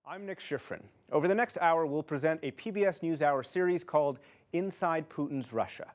I'm Nick Schifrin. Over the next hour, we'll present a PBS NewsHour series called Inside Putin's Russia.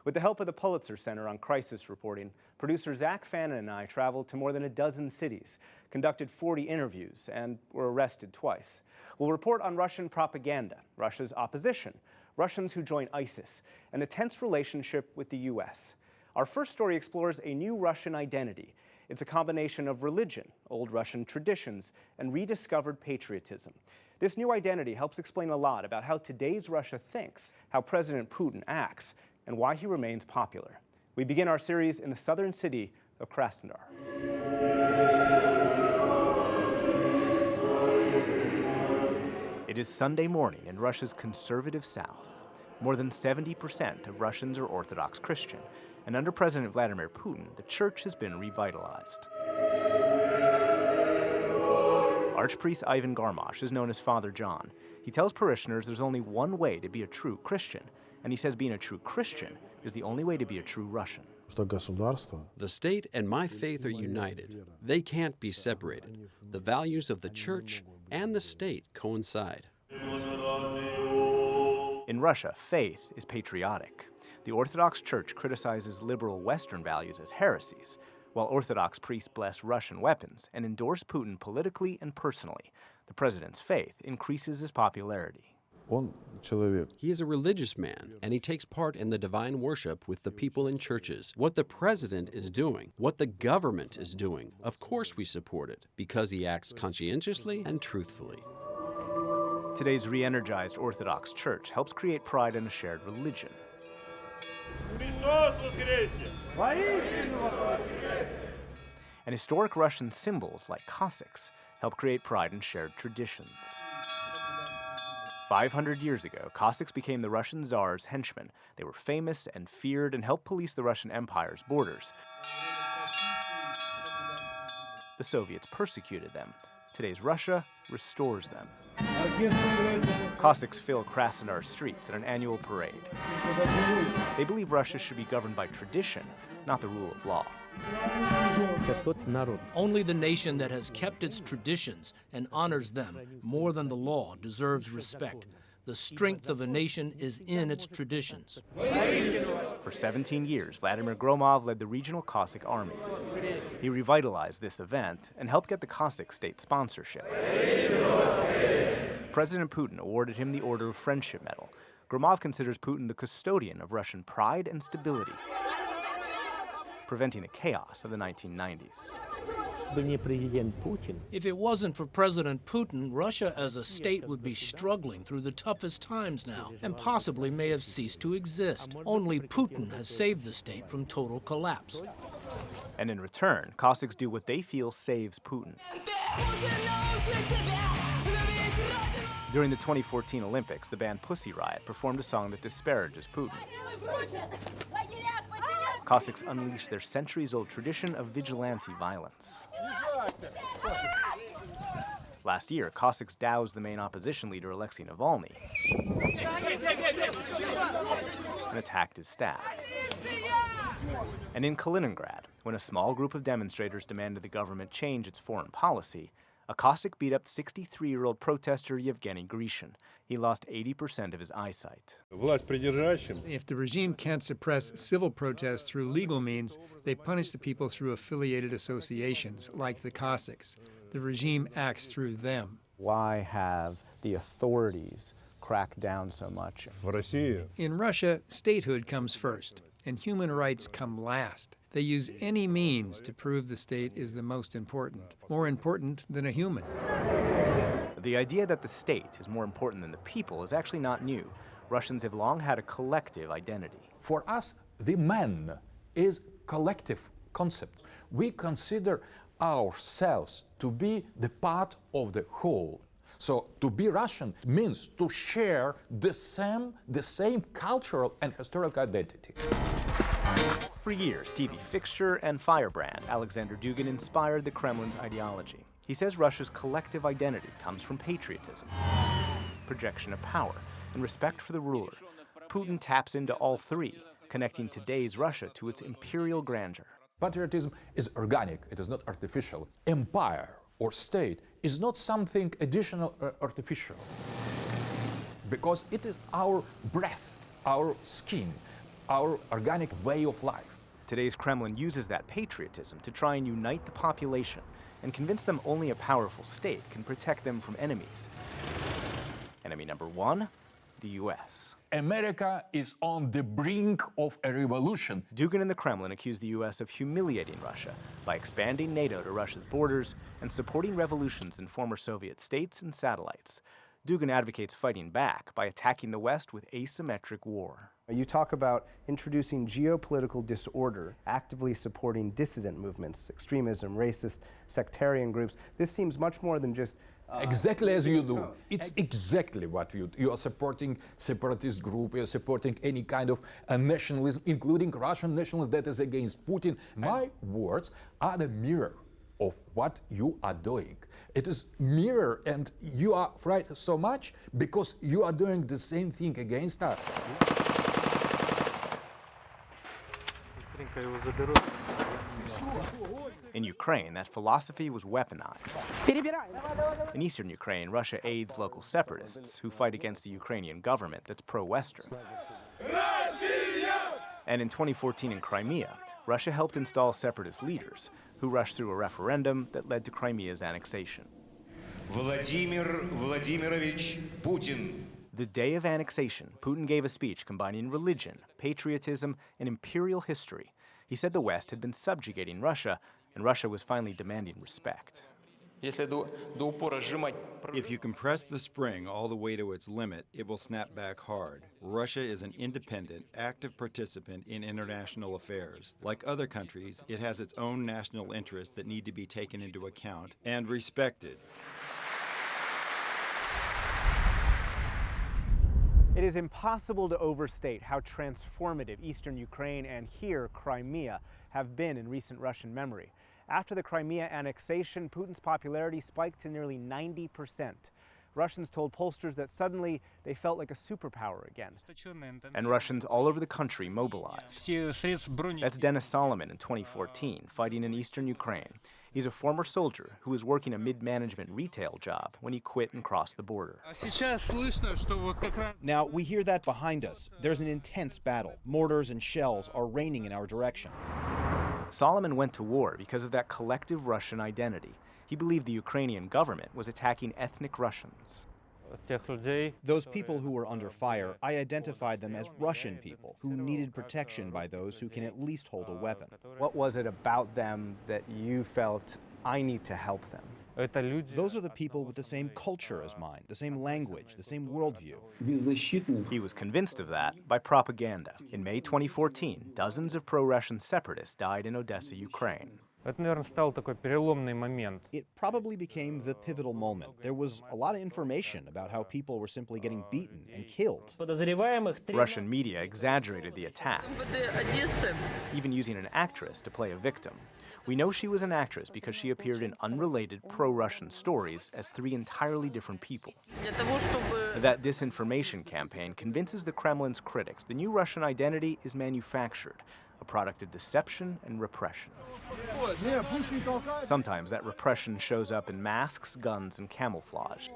With the help of the Pulitzer Center on Crisis Reporting, producer Zach Fannin and I traveled to more than a dozen cities, conducted 40 interviews, and were arrested twice. We'll report on Russian propaganda, Russia's opposition, Russians who join ISIS, and the tense relationship with the U.S. Our first story explores a new Russian identity. It's a combination of religion, old Russian traditions, and rediscovered patriotism. This new identity helps explain a lot about how today's Russia thinks, how President Putin acts, and why he remains popular. We begin our series in the southern city of Krasnodar. It is Sunday morning in Russia's conservative south. More than 70% of Russians are Orthodox Christian, and under President Vladimir Putin, the church has been revitalized. Archpriest Ivan Garmash is known as Father John. He tells parishioners there's only one way to be a true Christian, and he says being a true Christian is the only way to be a true Russian. The state and my faith are united. They can't be separated. The values of the church and the state coincide. In Russia, faith is patriotic. The Orthodox Church criticizes liberal Western values as heresies, while Orthodox priests bless Russian weapons and endorse Putin politically and personally. The president's faith increases his popularity. He is a religious man, and he takes part in the divine worship with the people in churches. What the president is doing, what the government is doing, of course we support it, because he acts conscientiously and truthfully. Today's re-energized Orthodox Church helps create pride in a shared religion. And historic Russian symbols like Cossacks help create pride in shared traditions. 500 years ago, Cossacks became the Russian Tsar's henchmen. They were famous and feared and helped police the Russian Empire's borders. The Soviets persecuted them. Today's Russia restores them. Cossacks fill Krasnodar's streets at an annual parade. They believe Russia should be governed by tradition, not the rule of law. Only the nation that has kept its traditions and honors them more than the law deserves respect. The strength of a nation is in its traditions. For 17 years, Vladimir Gromov led the regional Cossack army. He revitalized this event and helped get the Cossack state sponsorship. President Putin awarded him the Order of Friendship Medal. Gromov considers Putin the custodian of Russian pride and stability, preventing the chaos of the 1990s. If it wasn't for President Putin, Russia as a state would be struggling through the toughest times now, and possibly may have ceased to exist. Only Putin has saved the state from total collapse. And in return, Cossacks do what they feel saves Putin. During the 2014 Olympics, the band Pussy Riot performed a song that disparages Putin. Cossacks unleashed their centuries-old tradition of vigilante violence. Last year, Cossacks doused the main opposition leader, Alexei Navalny, and attacked his staff. And in Kaliningrad, when a small group of demonstrators demanded the government change its foreign policy, a Cossack beat up 63-year-old protester Yevgeny Grishin. He lost 80% of his eyesight. If the regime can't suppress civil protests through legal means, they punish the people through affiliated associations, like the Cossacks. The regime acts through them. Why have the authorities cracked down so much? In Russia, statehood comes first, and human rights come last. They use any means to prove the state is the most important, more important than a human. The idea that the state is more important than the people is actually not new. Russians have long had a collective identity. For us, the man is collective concept. We consider ourselves to be the part of the whole. So to be Russian means to share the same cultural and historical identity. For years, TV fixture and firebrand Alexander Dugin inspired the Kremlin's ideology. He says Russia's collective identity comes from patriotism, projection of power, and respect for the ruler. Putin taps into all three, connecting today's Russia to its imperial grandeur. Patriotism is organic, it is not artificial. Empire or state is not something additional or artificial, because it is our breath, our skin, our organic way of life. Today's Kremlin uses that patriotism to try and unite the population and convince them only a powerful state can protect them from enemies. Enemy number one, the US. America is on the brink of a revolution. Dugin and the Kremlin accuse the US of humiliating Russia by expanding NATO to Russia's borders and supporting revolutions in former Soviet states and satellites. Dugin advocates fighting back by attacking the West with asymmetric war. You talk about introducing geopolitical disorder, actively supporting dissident movements, extremism, racist, sectarian groups. This seems much more than just Exactly as you do. It's exactly what you are supporting separatist group, you are supporting any kind of nationalism, including Russian nationalism that is against Putin. My words are the mirror of what you are doing. It is mirror, and you are frightened so much because you are doing the same thing against us. In Ukraine, that philosophy was weaponized. In eastern Ukraine, Russia aids local separatists who fight against the Ukrainian government that's pro-Western. And in 2014 in Crimea, Russia helped install separatist leaders who rushed through a referendum that led to Crimea's annexation. Vladimir Vladimirovich Putin. The day of annexation, Putin gave a speech combining religion, patriotism, and imperial history. He said the West had been subjugating Russia, and Russia was finally demanding respect. If you compress the spring all the way to its limit, it will snap back hard. Russia is an independent, active participant in international affairs. Like other countries, it has its own national interests that need to be taken into account and respected. It is impossible to overstate how transformative eastern Ukraine and here Crimea have been in recent Russian memory. After the Crimea annexation, Putin's popularity spiked to nearly 90%. Russians told pollsters that suddenly they felt like a superpower again. And Russians all over the country mobilized. That's Denis Solomon in 2014, fighting in eastern Ukraine. He's a former soldier who was working a mid-management retail job when he quit and crossed the border. Now, we hear that behind us. There's an intense battle. Mortars and shells are raining in our direction. Solomon went to war because of that collective Russian identity. He believed the Ukrainian government was attacking ethnic Russians. Those people who were under fire, I identified them as Russian people who needed protection by those who can at least hold a weapon. What was it about them that you felt, I need to help them? Those are the people with the same culture as mine, the same language, the same worldview. He was convinced of that by propaganda. In May 2014, dozens of pro-Russian separatists died in Odessa, Ukraine. It probably became the pivotal moment. There was a lot of information about how people were simply getting beaten and killed. Russian media exaggerated the attack, even using an actress to play a victim. We know she was an actress because she appeared in unrelated pro-Russian stories as three entirely different people. That disinformation campaign convinces the Kremlin's critics the new Russian identity is manufactured, a product of deception and repression. Sometimes that repression shows up in masks, guns, and camouflage.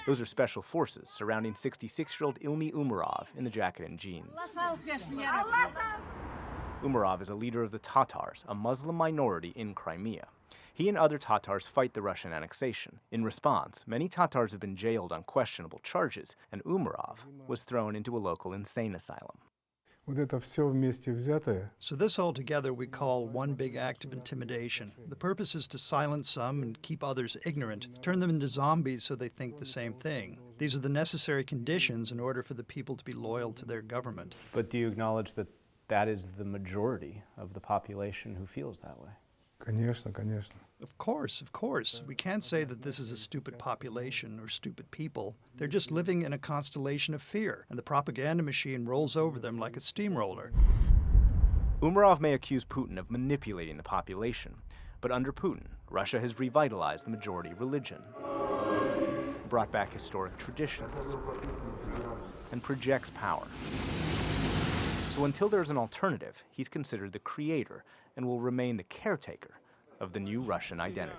Those are special forces surrounding 66-year-old Ilmi Umarov in the jacket and jeans. Umarov is a leader of the Tatars, a Muslim minority in Crimea. He and other Tatars fight the Russian annexation. In response, many Tatars have been jailed on questionable charges, and Umarov was thrown into a local insane asylum. So this all together we call one big act of intimidation. The purpose is to silence some and keep others ignorant, turn them into zombies so they think the same thing. These are the necessary conditions in order for the people to be loyal to their government. But do you acknowledge that that is the majority of the population who feels that way? Of course. We can't say that this is a stupid population or stupid people. They're just living in a constellation of fear, and the propaganda machine rolls over them like a steamroller. Umarov may accuse Putin of manipulating the population, but under Putin, Russia has revitalized the majority religion, brought back historic traditions, and projects power. So until there's an alternative, he's considered the creator and will remain the caretaker of the new Russian identity.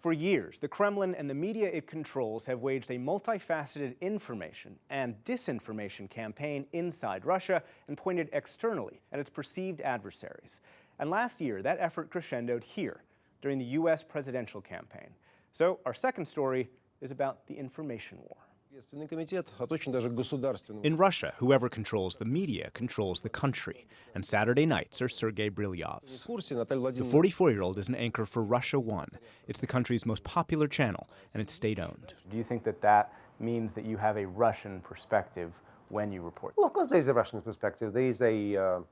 For years, the Kremlin and the media it controls have waged a multifaceted information and disinformation campaign inside Russia and pointed externally at its perceived adversaries. And last year, that effort crescendoed here during the U.S. presidential campaign. So our second story is about the information war. In Russia, whoever controls the media controls the country, and Saturday nights are Sergei Brylyov's. The 44-year-old is an anchor for Russia One. It's the country's most popular channel, and it's state-owned. Do you think that that means that you have a Russian perspective when you report? Well, of course there is a Russian perspective. There is a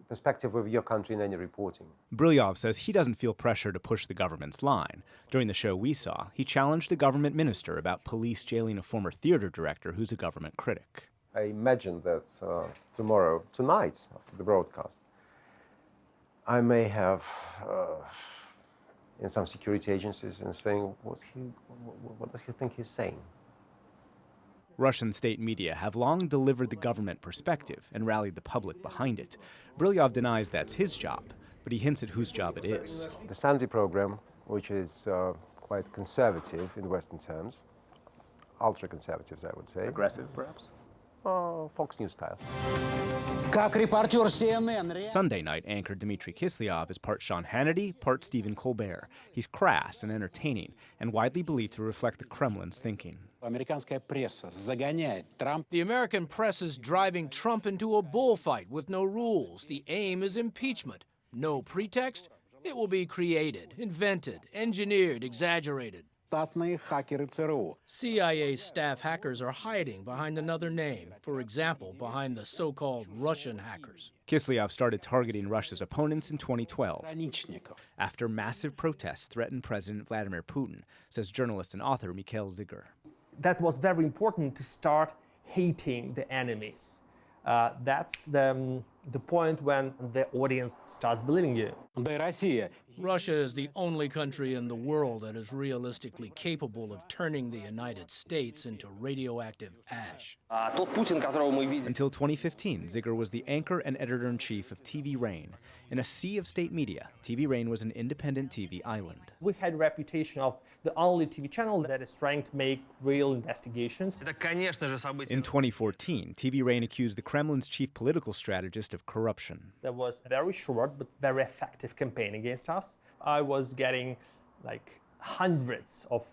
perspective of your country in any reporting. Brylyov says he doesn't feel pressure to push the government's line. During the show we saw, he challenged a government minister about police jailing a former theater director who's a government critic. I imagine that tonight, after the broadcast, I may have in some security agencies and saying, what does he think he's saying? Russian state media have long delivered the government perspective and rallied the public behind it. Brylyov denies that's his job, but he hints at whose job it is. The Sunday program, which is quite conservative in Western terms, ultra-conservatives, I would say. Aggressive, perhaps? Fox News style. Sunday night anchor Dmitry Kiselyov is part Sean Hannity, part Stephen Colbert. He's crass and entertaining, and widely believed to reflect the Kremlin's thinking. The American press is driving Trump into a bullfight with no rules. The aim is impeachment. No pretext. It will be created, invented, engineered, exaggerated. CIA staff hackers are hiding behind another name, for example, behind the so-called Russian hackers. Kiselyov started targeting Russia's opponents in 2012 after massive protests threatened President Vladimir Putin, says journalist and author Mikhail Zygar. That was very important to start hating the enemies. That's the point when the audience starts believing you. Russia is the only country in the world that is realistically capable of turning the United States into radioactive ash. Until 2015, Zygar was the anchor and editor-in-chief of TV Rain. In a sea of state media, TV Rain was an independent TV island. We had a reputation of the only TV channel that is trying to make real investigations. In 2014, TV Rain accused the Kremlin's chief political strategist of corruption. There was a very short but very effective campaign against us. I was getting like hundreds of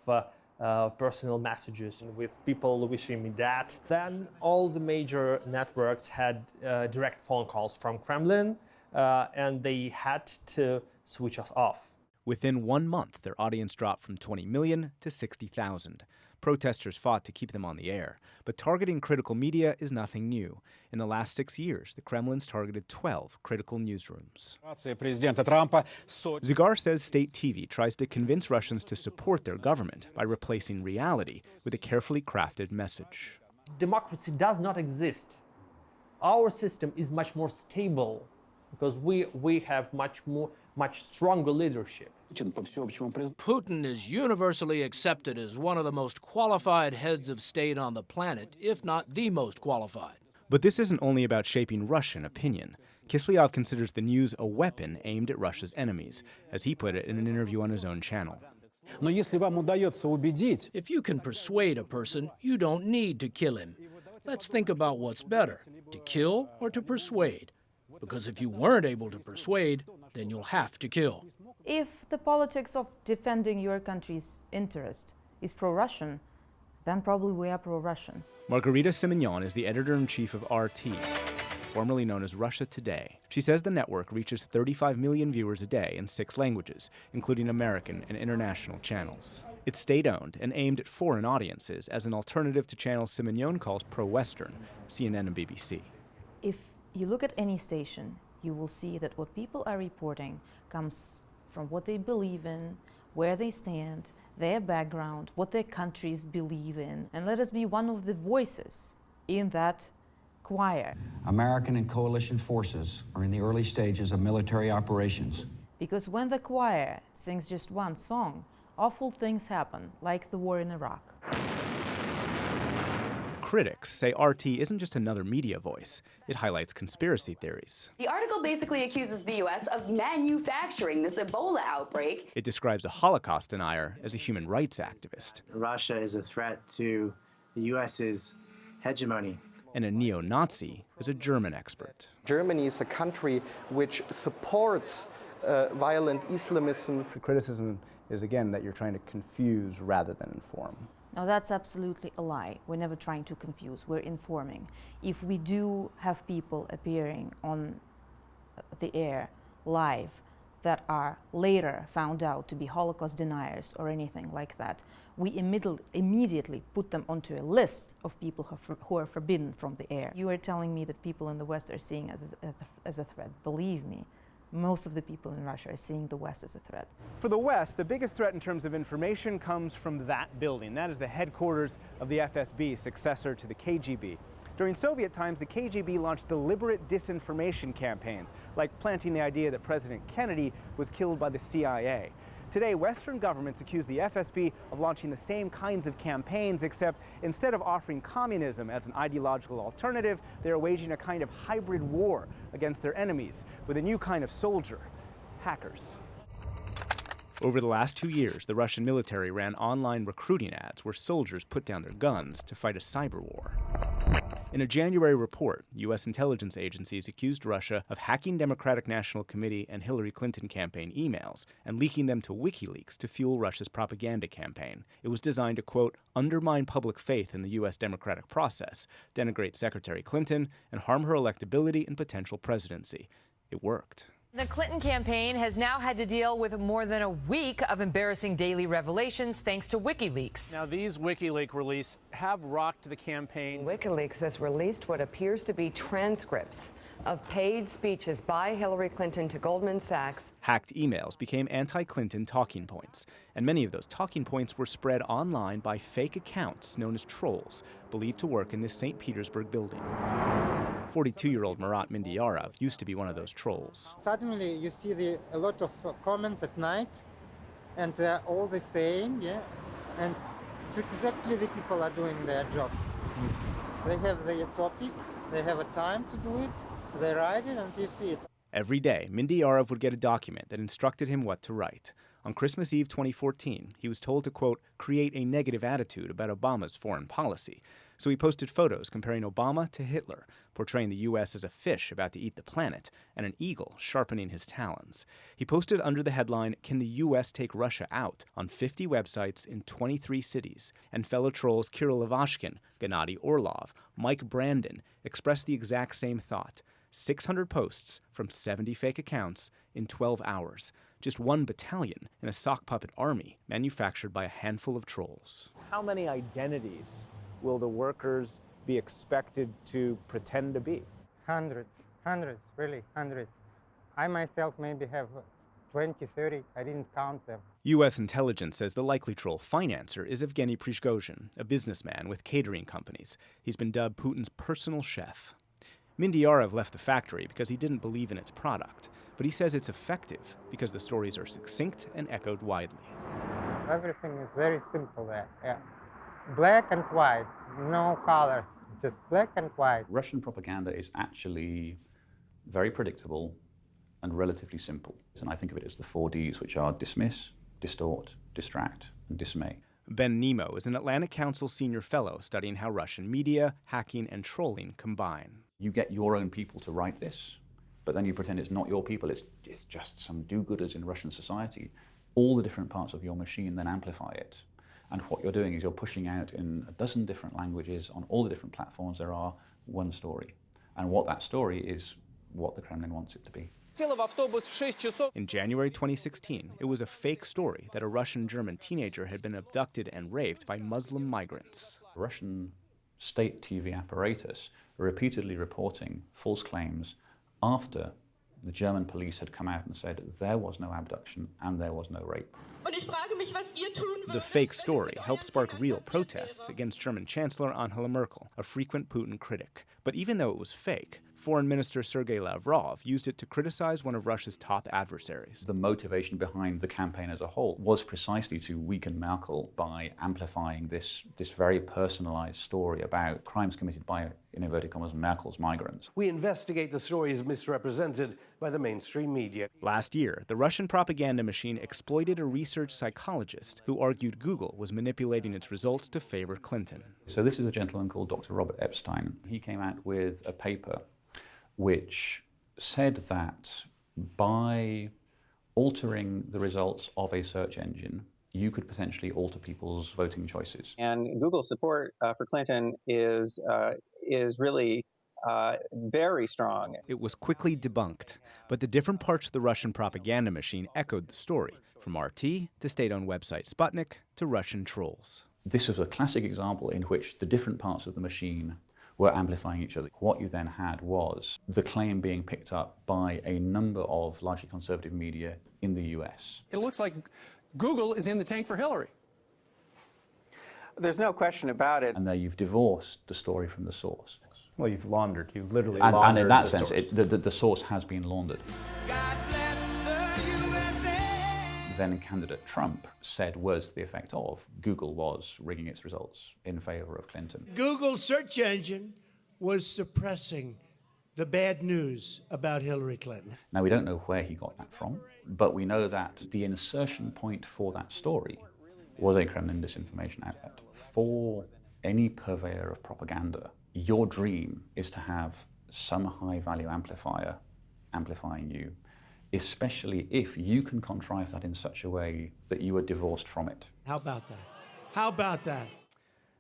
personal messages with people wishing me that. Then all the major networks had direct phone calls from Kremlin, and they had to switch us off. Within 1 month, their audience dropped from 20 million to 60,000. Protesters fought to keep them on the air, but targeting critical media is nothing new. In the last 6 years, the Kremlin's targeted 12 critical newsrooms. Zygar says state TV tries to convince Russians to support their government by replacing reality with a carefully crafted message. Democracy does not exist. Our system is much more stable because we have much stronger leadership. Putin is universally accepted as one of the most qualified heads of state on the planet, if not the most qualified. But this isn't only about shaping Russian opinion. Kiselyov considers the news a weapon aimed at Russia's enemies, as he put it in an interview on his own channel. If you can persuade a person, you don't need to kill him. Let's think about what's better, to kill or to persuade. Because if you weren't able to persuade, then you'll have to kill. If the politics of defending your country's interest is pro-Russian, then probably we are pro-Russian. Margarita Simonyan is the editor-in-chief of RT, formerly known as Russia Today. She says the network reaches 35 million viewers a day in 6 languages, including American and international channels. It's state-owned and aimed at foreign audiences as an alternative to channels Simonyan calls pro-Western, CNN and BBC. If you look at any station, you will see that what people are reporting comes from what they believe in, where they stand, their background, what their countries believe in, and let us be one of the voices in that choir. American and coalition forces are in the early stages of military operations. Because when the choir sings just one song, awful things happen, like the war in Iraq. critics say RT isn't just another media voice. It highlights conspiracy theories. The article basically accuses the U.S. of manufacturing this Ebola outbreak. It describes a Holocaust denier as a human rights activist. Russia is a threat to the U.S.'s hegemony. And a neo-Nazi as a German expert. Germany is a country which supports violent Islamism. The criticism is, again, that you're trying to confuse rather than inform. No, that's absolutely a lie. We're never trying to confuse, we're informing. If we do have people appearing on the air live that are later found out to be Holocaust deniers or anything like that, we immediately put them onto a list of people who are forbidden from the air. You are telling me that people in the West are seeing us as a threat. Believe me, most of the people in Russia are seeing the West as a threat. For the West, the biggest threat in terms of information comes from that building. That is the headquarters of the FSB, successor to the KGB. During Soviet times, the KGB launched deliberate disinformation campaigns, like planting the idea that President Kennedy was killed by the CIA. Today, Western governments accuse the FSB of launching the same kinds of campaigns, except instead of offering communism as an ideological alternative, they are waging a kind of hybrid war against their enemies with a new kind of soldier, hackers. Over the last 2 years, the Russian military ran online recruiting ads where soldiers put down their guns to fight a cyber war. In a January report, U.S. intelligence agencies accused Russia of hacking Democratic National Committee and Hillary Clinton campaign emails and leaking them to WikiLeaks to fuel Russia's propaganda campaign. It was designed to, quote, undermine public faith in the U.S. democratic process, denigrate Secretary Clinton, and harm her electability and potential presidency. It worked. The Clinton campaign has now had to deal with more than a week of embarrassing daily revelations thanks to WikiLeaks. Now, these WikiLeaks releases have rocked the campaign. WikiLeaks has released what appears to be transcripts of paid speeches by Hillary Clinton to Goldman Sachs. Hacked emails became anti-Clinton talking points, and many of those talking points were spread online by fake accounts known as trolls, believed to work in this St. Petersburg building. 42-year-old Marat Mindyarov used to be one of those trolls. Suddenly you see a lot of comments at night, and they're all the same, yeah? And it's exactly the people are doing their job. They have their topic, they have a time to do it, they write it, and you see it. Every day, Mindyarov would get a document that instructed him what to write. On Christmas Eve 2014, he was told to, quote, create a negative attitude about Obama's foreign policy. So he posted photos comparing Obama to Hitler, portraying the U.S. as a fish about to eat the planet and an eagle sharpening his talons. He posted under the headline, Can the U.S. Take Russia Out?, on 50 websites in 23 cities. And fellow trolls Kirill Ivashkin, Gennady Orlov, Mike Brandon expressed the exact same thought. 600 posts from 70 fake accounts in 12 hours. Just one battalion in a sock puppet army manufactured by a handful of trolls. How many identities will the workers be expected to pretend to be? Hundreds, really hundreds. I myself maybe have 20, 30, I didn't count them. U.S. intelligence says the likely troll financer is Evgeny Prigozhin, a businessman with catering companies. He's been dubbed Putin's personal chef. Mindyarov left the factory because he didn't believe in its product, but he says it's effective because the stories are succinct and echoed widely. Everything is very simple there, yeah. Black and white, no colors, just black and white. Russian propaganda is actually very predictable and relatively simple. And I think of it as the 4 Ds, which are dismiss, distort, distract, and dismay. Ben Nemo is an Atlantic Council senior fellow studying how Russian media, hacking, and trolling combine. You get your own people to write this, but then you pretend it's not your people, it's just some do-gooders in Russian society. All the different parts of your machine then amplify it. And what you're doing is you're pushing out in a dozen different languages on all the different platforms there are one story. And what that story is what the Kremlin wants it to be. In January 2016, it was a fake story that a Russian-German teenager had been abducted and raped by Muslim migrants. Russian state TV apparatus repeatedly reporting false claims after the German police had come out and said there was no abduction and there was no rape. The fake story helped spark real protests against German Chancellor Angela Merkel, a frequent Putin critic. But even though it was fake, Foreign Minister Sergei Lavrov used it to criticize one of Russia's top adversaries. The motivation behind the campaign as a whole was precisely to weaken Merkel by amplifying this very personalized story about crimes committed by, in inverted commas, Merkel's migrants. We investigate the stories misrepresented by the mainstream media. Last year, the Russian propaganda machine exploited a research psychologist who argued Google was manipulating its results to favor Clinton. So this is a gentleman called Dr. Robert Epstein. He came out with a paper which said that by altering the results of a search engine, you could potentially alter people's voting choices. And Google's support for Clinton is really very strong. It was quickly debunked, but the different parts of the Russian propaganda machine echoed the story, from RT to state-owned website Sputnik to Russian trolls. This was a classic example in which the different parts of the machine were amplifying each other. What you then had was the claim being picked up by a number of largely conservative media in the US. It looks like Google is in the tank for Hillary. There's no question about it. And there you've divorced the story from the source. Well, you've literally laundered laundered in that the sense, source. the source has been laundered. Then candidate Trump said was the effect of Google was rigging its results in favor of Clinton. Google's search engine was suppressing the bad news about Hillary Clinton. Now, we don't know where he got that from, but we know that the insertion point for that story was a Kremlin disinformation outlet. For any purveyor of propaganda, your dream is to have some high-value amplifier amplifying you, especially if you can contrive that in such a way that you are divorced from it. How about that? How about that?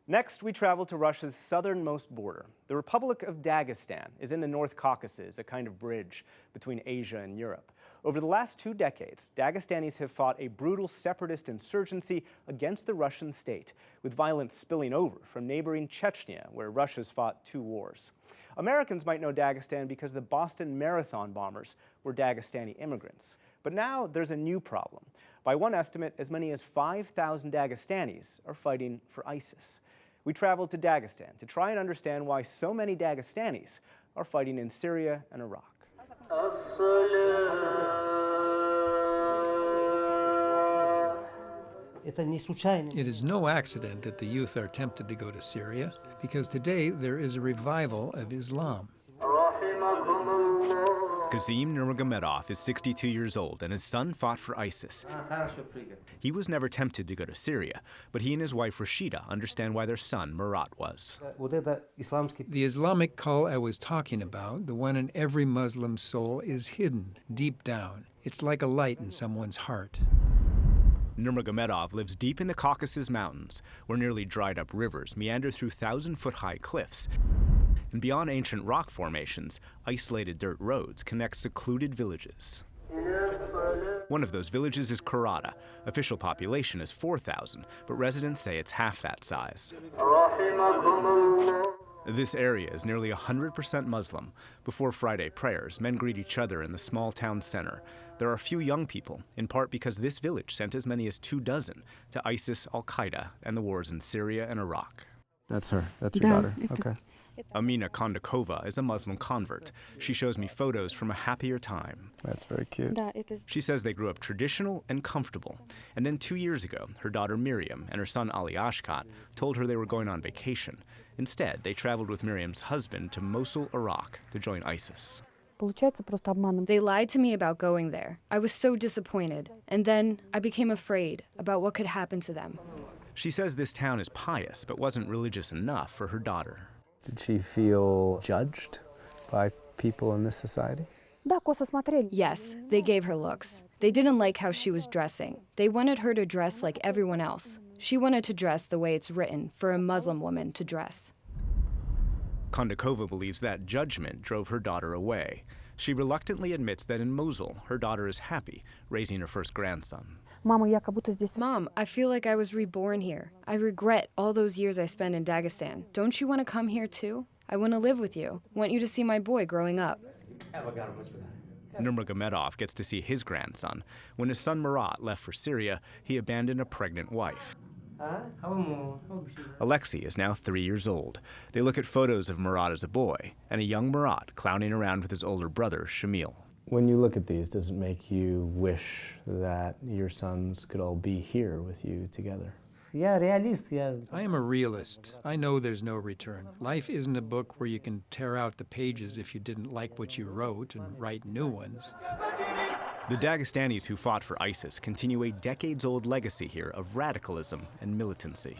Next, we travel to Russia's southernmost border. The Republic of Dagestan is in the North Caucasus, a kind of bridge between Asia and Europe. Over the last 2 decades, Dagestanis have fought a brutal separatist insurgency against the Russian state, with violence spilling over from neighboring Chechnya, where Russia's fought 2 wars. Americans might know Dagestan because the Boston Marathon bombers were Dagestani immigrants. But now there's a new problem. By one estimate, as many as 5,000 Dagestanis are fighting for ISIS. We traveled to Dagestan to try and understand why so many Dagestanis are fighting in Syria and Iraq. It is no accident that the youth are tempted to go to Syria, because today there is a revival of Islam. Kazim Nurmagomedov is 62 years old, and his son fought for ISIS. He was never tempted to go to Syria, but he and his wife Rashida understand why their son Murat was. The Islamic call I was talking about, the one in every Muslim soul, is hidden deep down. It's like a light in someone's heart. Nurmagomedov lives deep in the Caucasus Mountains, where nearly dried-up rivers meander through 1,000-foot-high cliffs. And beyond ancient rock formations, isolated dirt roads connect secluded villages. One of those villages is Karata. Official population is 4,000, but residents say it's half that size. This area is nearly 100% Muslim. Before Friday prayers, men greet each other in the small town center. There are few young people, in part because this village sent as many as 24 to ISIS, Al-Qaeda, and the wars in Syria and Iraq. That's her. That's your daughter. Okay. Amina Kondakova is a Muslim convert. She shows me photos from a happier time. That's very cute. She says they grew up traditional and comfortable. And then 2 years ago, her daughter Miriam and her son Ali Ashkat told her they were going on vacation. Instead, they traveled with Miriam's husband to Mosul, Iraq, to join ISIS. They lied to me about going there. I was so disappointed. And then I became afraid about what could happen to them. She says this town is pious, but wasn't religious enough for her daughter. Did she feel judged by people in this society? Yes, they gave her looks. They didn't like how she was dressing. They wanted her to dress like everyone else. She wanted to dress the way it's written for a Muslim woman to dress. Kondakova believes that judgment drove her daughter away. She reluctantly admits that in Mosul, her daughter is happy, raising her first grandson. Mom, I feel like I was reborn here. I regret all those years I spent in Dagestan. Don't you want to come here too? I want to live with you. Want you to see my boy growing up. Nurmagomedov gets to see his grandson. When his son Murat left for Syria, he abandoned a pregnant wife. Alexei is now 3 years old. They look at photos of Murat as a boy and a young Murat clowning around with his older brother, Shamil. When you look at these, does it make you wish that your sons could all be here with you together? I am a realist. I know there's no return. Life isn't a book where you can tear out the pages if you didn't like what you wrote and write new ones. The Dagestanis who fought for ISIS continue a decades-old legacy here of radicalism and militancy.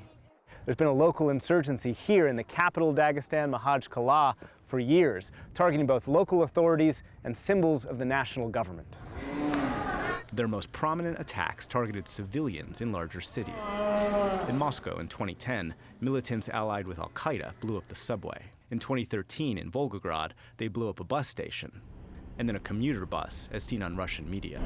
There's been a local insurgency here in the capital of Dagestan, Mahajkala, for years, targeting both local authorities and symbols of the national government. Their most prominent attacks targeted civilians in larger cities. In Moscow in 2010, militants allied with al-Qaeda blew up the subway. In 2013 in Volgograd, they blew up a bus station, and then a commuter bus, as seen on Russian media.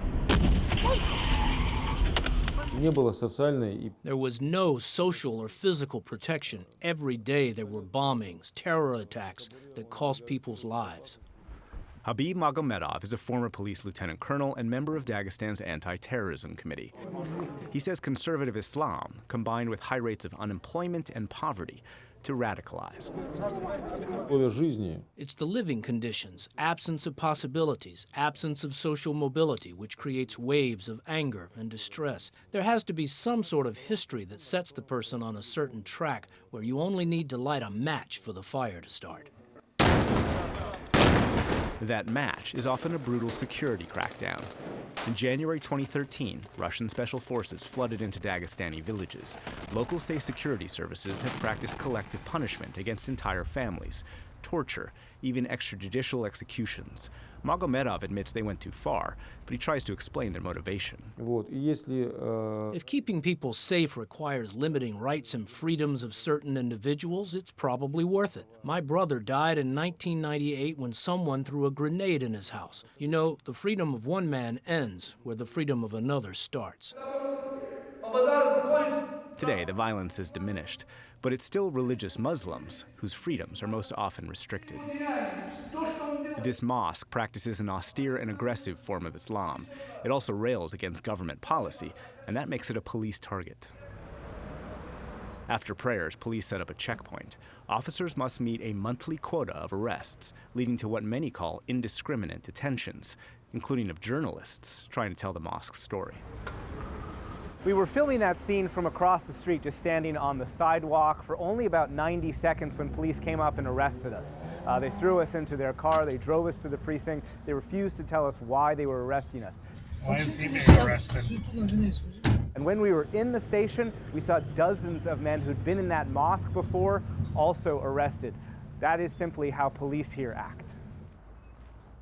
There was no social or physical protection. Every day there were bombings, terror attacks that cost people's lives. Habib Magomedov is a former police lieutenant colonel and member of Dagestan's anti-terrorism committee. He says conservative Islam, combined with high rates of unemployment and poverty, to radicalize. It's the living conditions, absence of possibilities, absence of social mobility, which creates waves of anger and distress. There has to be some sort of history that sets the person on a certain track where you only need to light a match for the fire to start. That match is often a brutal security crackdown. In January 2013, Russian special forces flooded into Dagestani villages. Local state security services have practiced collective punishment against entire families, torture, even extrajudicial executions. Magomedov admits they went too far, but he tries to explain their motivation. If keeping people safe requires limiting rights and freedoms of certain individuals, it's probably worth it. My brother died in 1998 when someone threw a grenade in his house. You know, the freedom of one man ends where the freedom of another starts. Today, the violence has diminished, but it's still religious Muslims whose freedoms are most often restricted. This mosque practices an austere and aggressive form of Islam. It also rails against government policy, and that makes it a police target. After prayers, police set up a checkpoint. Officers must meet a monthly quota of arrests, leading to what many call indiscriminate detentions, including of journalists trying to tell the mosque's story. We were filming that scene from across the street, just standing on the sidewalk for only about 90 seconds when police came up and arrested us. They threw us into their car, they drove us to the precinct, they refused to tell us why they were arresting us. Why is he being arrested? And when we were in the station, we saw dozens of men who'd been in that mosque before also arrested. That is simply how police here act.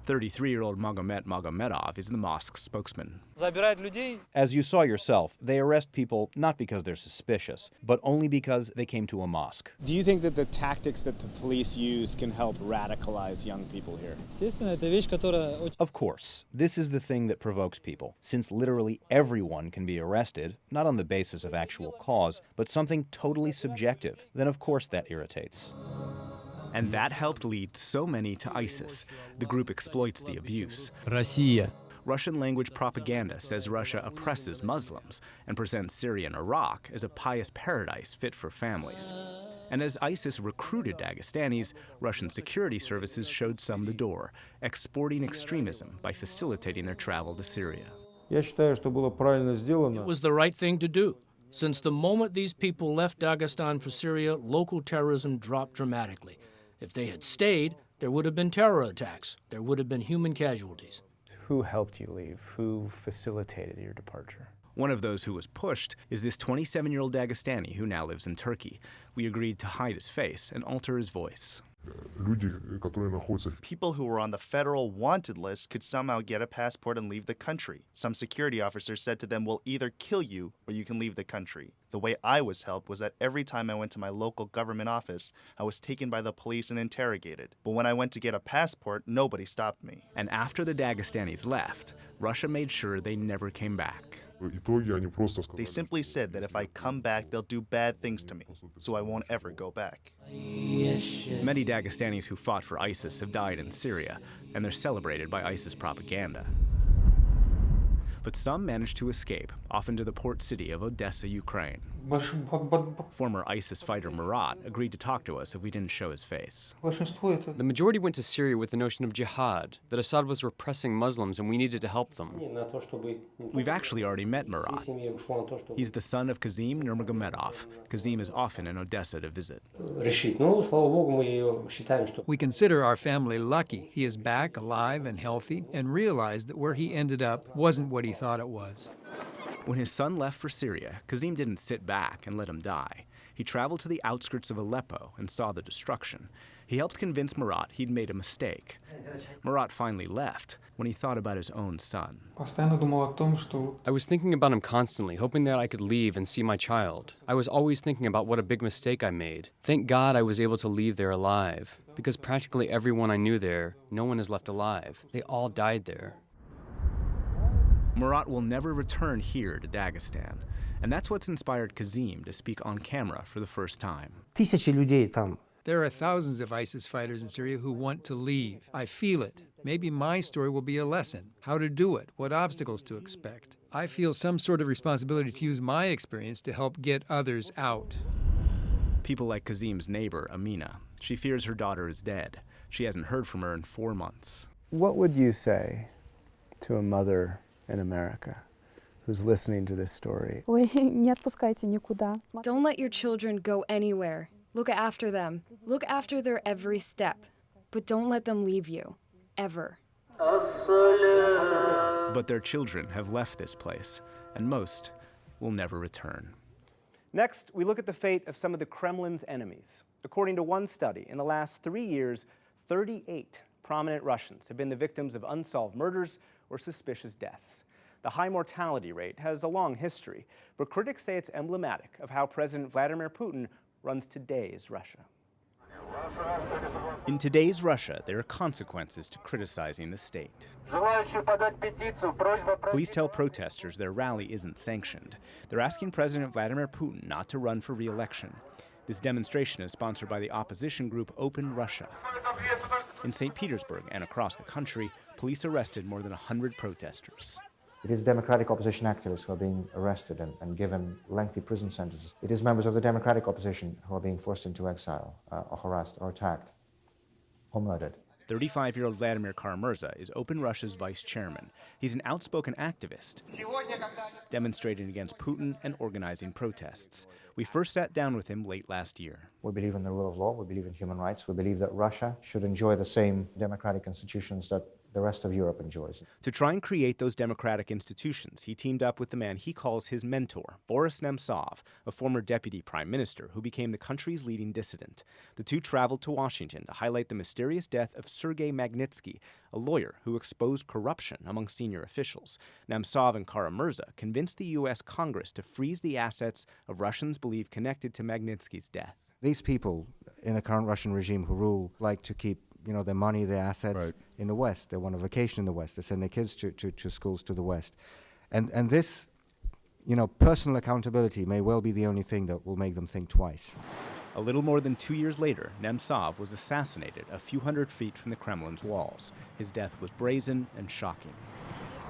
33-year-old Magomet Magomedov is the mosque's spokesman. As you saw yourself, they arrest people not because they're suspicious, but only because they came to a mosque. Do you think that the tactics that the police use can help radicalize young people here? Of course. This is the thing that provokes people, since literally everyone can be arrested, not on the basis of actual cause, but something totally subjective. Then of course that irritates. And that helped lead so many to ISIS. The group exploits the abuse. Russian-language propaganda says Russia oppresses Muslims and presents Syria and Iraq as a pious paradise fit for families. And as ISIS recruited Dagestanis, Russian security services showed some the door, exporting extremism by facilitating their travel to Syria. It was the right thing to do. Since the moment these people left Dagestan for Syria, local terrorism dropped dramatically. If they had stayed, there would have been terror attacks. There would have been human casualties. Who helped you leave? Who facilitated your departure? One of those who was pushed is this 27-year-old Dagestani who now lives in Turkey. We agreed to hide his face and alter his voice. People who were on the federal wanted list could somehow get a passport and leave the country. Some security officers said to them, "We'll either kill you or you can leave the country." The way I was helped was that every time I went to my local government office, I was taken by the police and interrogated. But when I went to get a passport, nobody stopped me. And after the Dagestanis left, Russia made sure they never came back. They simply said that if I come back, they'll do bad things to me, so I won't ever go back. Many Dagestanis who fought for ISIS have died in Syria, and they're celebrated by ISIS propaganda. But some managed to escape, often to the port city of Odessa, Ukraine. Former ISIS fighter Murat agreed to talk to us if we didn't show his face. The majority went to Syria with the notion of jihad, that Assad was repressing Muslims and we needed to help them. We've actually already met Murat. He's the son of Kazim Nurmagomedov. Kazim is often in Odessa to visit. We consider our family lucky. He is back, alive and healthy, and realize that where he ended up wasn't what he thought it was. When his son left for Syria, Kazim didn't sit back and let him die. He traveled to the outskirts of Aleppo and saw the destruction. He helped convince Murat he'd made a mistake. Murat finally left when he thought about his own son. I was thinking about him constantly, hoping that I could leave and see my child. I was always thinking about what a big mistake I made. Thank God I was able to leave there alive, because practically everyone I knew there, no one is left alive. They all died there. Murat will never return here to Dagestan, and that's what's inspired Kazim to speak on camera for the first time. There are thousands of ISIS fighters in Syria who want to leave. I feel it. Maybe my story will be a lesson. How to do it, what obstacles to expect. I feel some sort of responsibility to use my experience to help get others out. People like Kazim's neighbor, Amina. She fears her daughter is dead. She hasn't heard from her in 4 months. What would you say to a mother in America who's listening to this story? Don't let your children go anywhere. Look after them. Look after their every step. But don't let them leave you. Ever. But their children have left this place, and most will never return. Next, we look at the fate of some of the Kremlin's enemies. According to one study, in the last 3 years, 38 prominent Russians have been the victims of unsolved murders or suspicious deaths. The high mortality rate has a long history, but critics say it's emblematic of how President Vladimir Putin runs today's Russia. In today's Russia, there are consequences to criticizing the state. Police tell protesters their rally isn't sanctioned. They're asking President Vladimir Putin not to run for re-election. This demonstration is sponsored by the opposition group Open Russia. In St. Petersburg and across the country, police arrested more than 100 protesters. It is democratic opposition activists who are being arrested and given lengthy prison sentences. It is members of the democratic opposition who are being forced into exile, or harassed, or attacked, or murdered. 35-year-old Vladimir Kara-Murza is Open Russia's vice chairman. He's an outspoken activist, demonstrating against Putin and organizing protests. We first sat down with him late last year. We believe in the rule of law, we believe in human rights, we believe that Russia should enjoy the same democratic institutions that the rest of Europe enjoys. To try and create those democratic institutions, he teamed up with the man he calls his mentor, Boris Nemtsov, a former deputy prime minister who became the country's leading dissident. The two traveled to Washington to highlight the mysterious death of Sergei Magnitsky, a lawyer who exposed corruption among senior officials. Nemtsov and Kara-Murza convinced the U.S. Congress to freeze the assets of Russians believed connected to Magnitsky's death. These people in the current Russian regime who rule like to keep their money, their assets in the West. They want a vacation in the West. They send their kids to schools to the West. And this, personal accountability may well be the only thing that will make them think twice. A little more than 2 years later, Nemtsov was assassinated a few hundred feet from the Kremlin's walls. His death was brazen and shocking.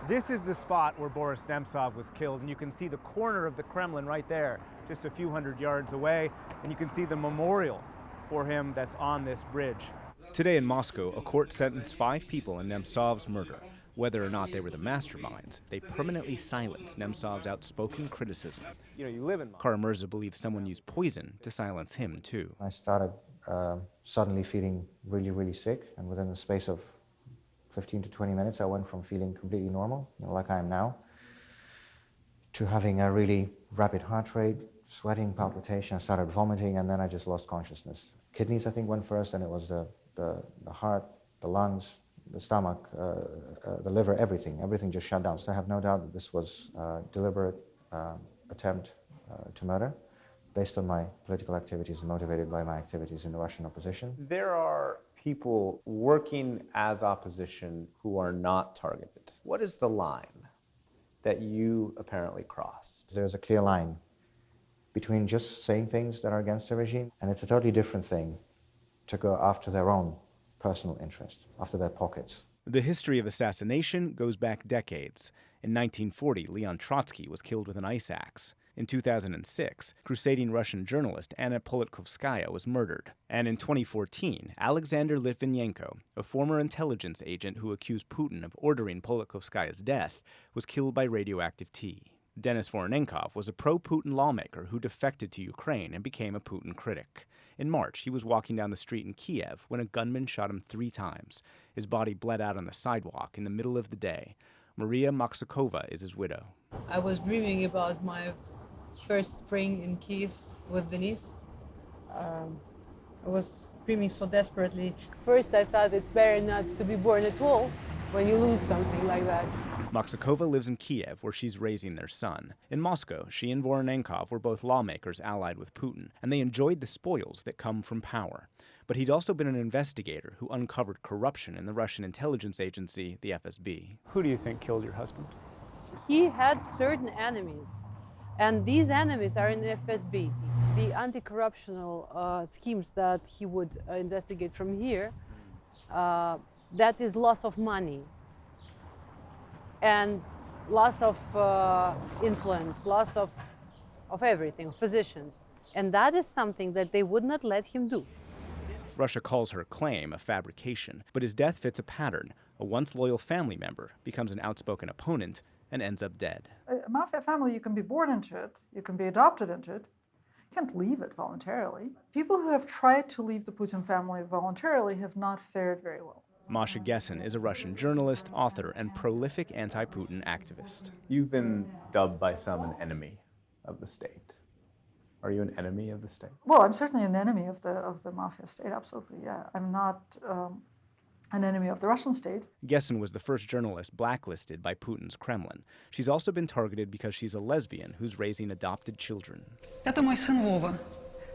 This is the spot where Boris Nemtsov was killed, and you can see the corner of the Kremlin right there, just a few hundred yards away, and you can see the memorial for him that's on this bridge. Today in Moscow, a court sentenced 5 people in Nemtsov's murder. Whether or not they were the masterminds, they permanently silenced Nemtsov's outspoken criticism. You live in Moscow. Kara-Murza believes someone used poison to silence him, too. I started suddenly feeling really, really sick, and within the space of 15 to 20 minutes, I went from feeling completely normal, like I am now, to having a really rapid heart rate, sweating, palpitation. I started vomiting, and then I just lost consciousness. Kidneys, I think, went first, and it was the heart, the lungs, the stomach, the liver, everything just shut down. So I have no doubt that this was a deliberate attempt to murder based on my political activities and motivated by my activities in the Russian opposition. There are people working as opposition who are not targeted. What is the line that you apparently crossed? There's a clear line between just saying things that are against the regime, and it's a totally different thing to go after their own personal interest, after their pockets. The history of assassination goes back decades. In 1940, Leon Trotsky was killed with an ice axe. In 2006, crusading Russian journalist Anna Politkovskaya was murdered. And in 2014, Alexander Litvinenko, a former intelligence agent who accused Putin of ordering Politkovskaya's death, was killed by radioactive tea. Denis Voronenkov was a pro-Putin lawmaker who defected to Ukraine and became a Putin critic. In March, he was walking down the street in Kiev when a gunman shot him 3 times. His body bled out on the sidewalk in the middle of the day. Maria Maksakova is his widow. I was dreaming about my first spring in Kiev with Denise. I was dreaming so desperately. First, I thought it's better not to be born at all when you lose something like that. Maksakova lives in Kiev, where she's raising their son. In Moscow, she and Voronenkov were both lawmakers allied with Putin, and they enjoyed the spoils that come from power. But he'd also been an investigator who uncovered corruption in the Russian intelligence agency, the FSB. Who do you think killed your husband? He had certain enemies, and these enemies are in the FSB. The anti-corruptional schemes that he would investigate from here, that is loss of money and loss of influence, loss of everything, of positions. And that is something that they would not let him do. Russia calls her claim a fabrication, but his death fits a pattern. A once loyal family member becomes an outspoken opponent and ends up dead. A mafia family, you can be born into it, you can be adopted into it. You can't leave it voluntarily. People who have tried to leave the Putin family voluntarily have not fared very well. Masha Gessen is a Russian journalist, author, and prolific anti-Putin activist. You've been dubbed by some an enemy of the state. Are you an enemy of the state? Well, I'm certainly an enemy of the mafia state, absolutely, yeah. I'm not an enemy of the Russian state. Gessen was the first journalist blacklisted by Putin's Kremlin. She's also been targeted because she's a lesbian who's raising adopted children. Это мой сын Вова.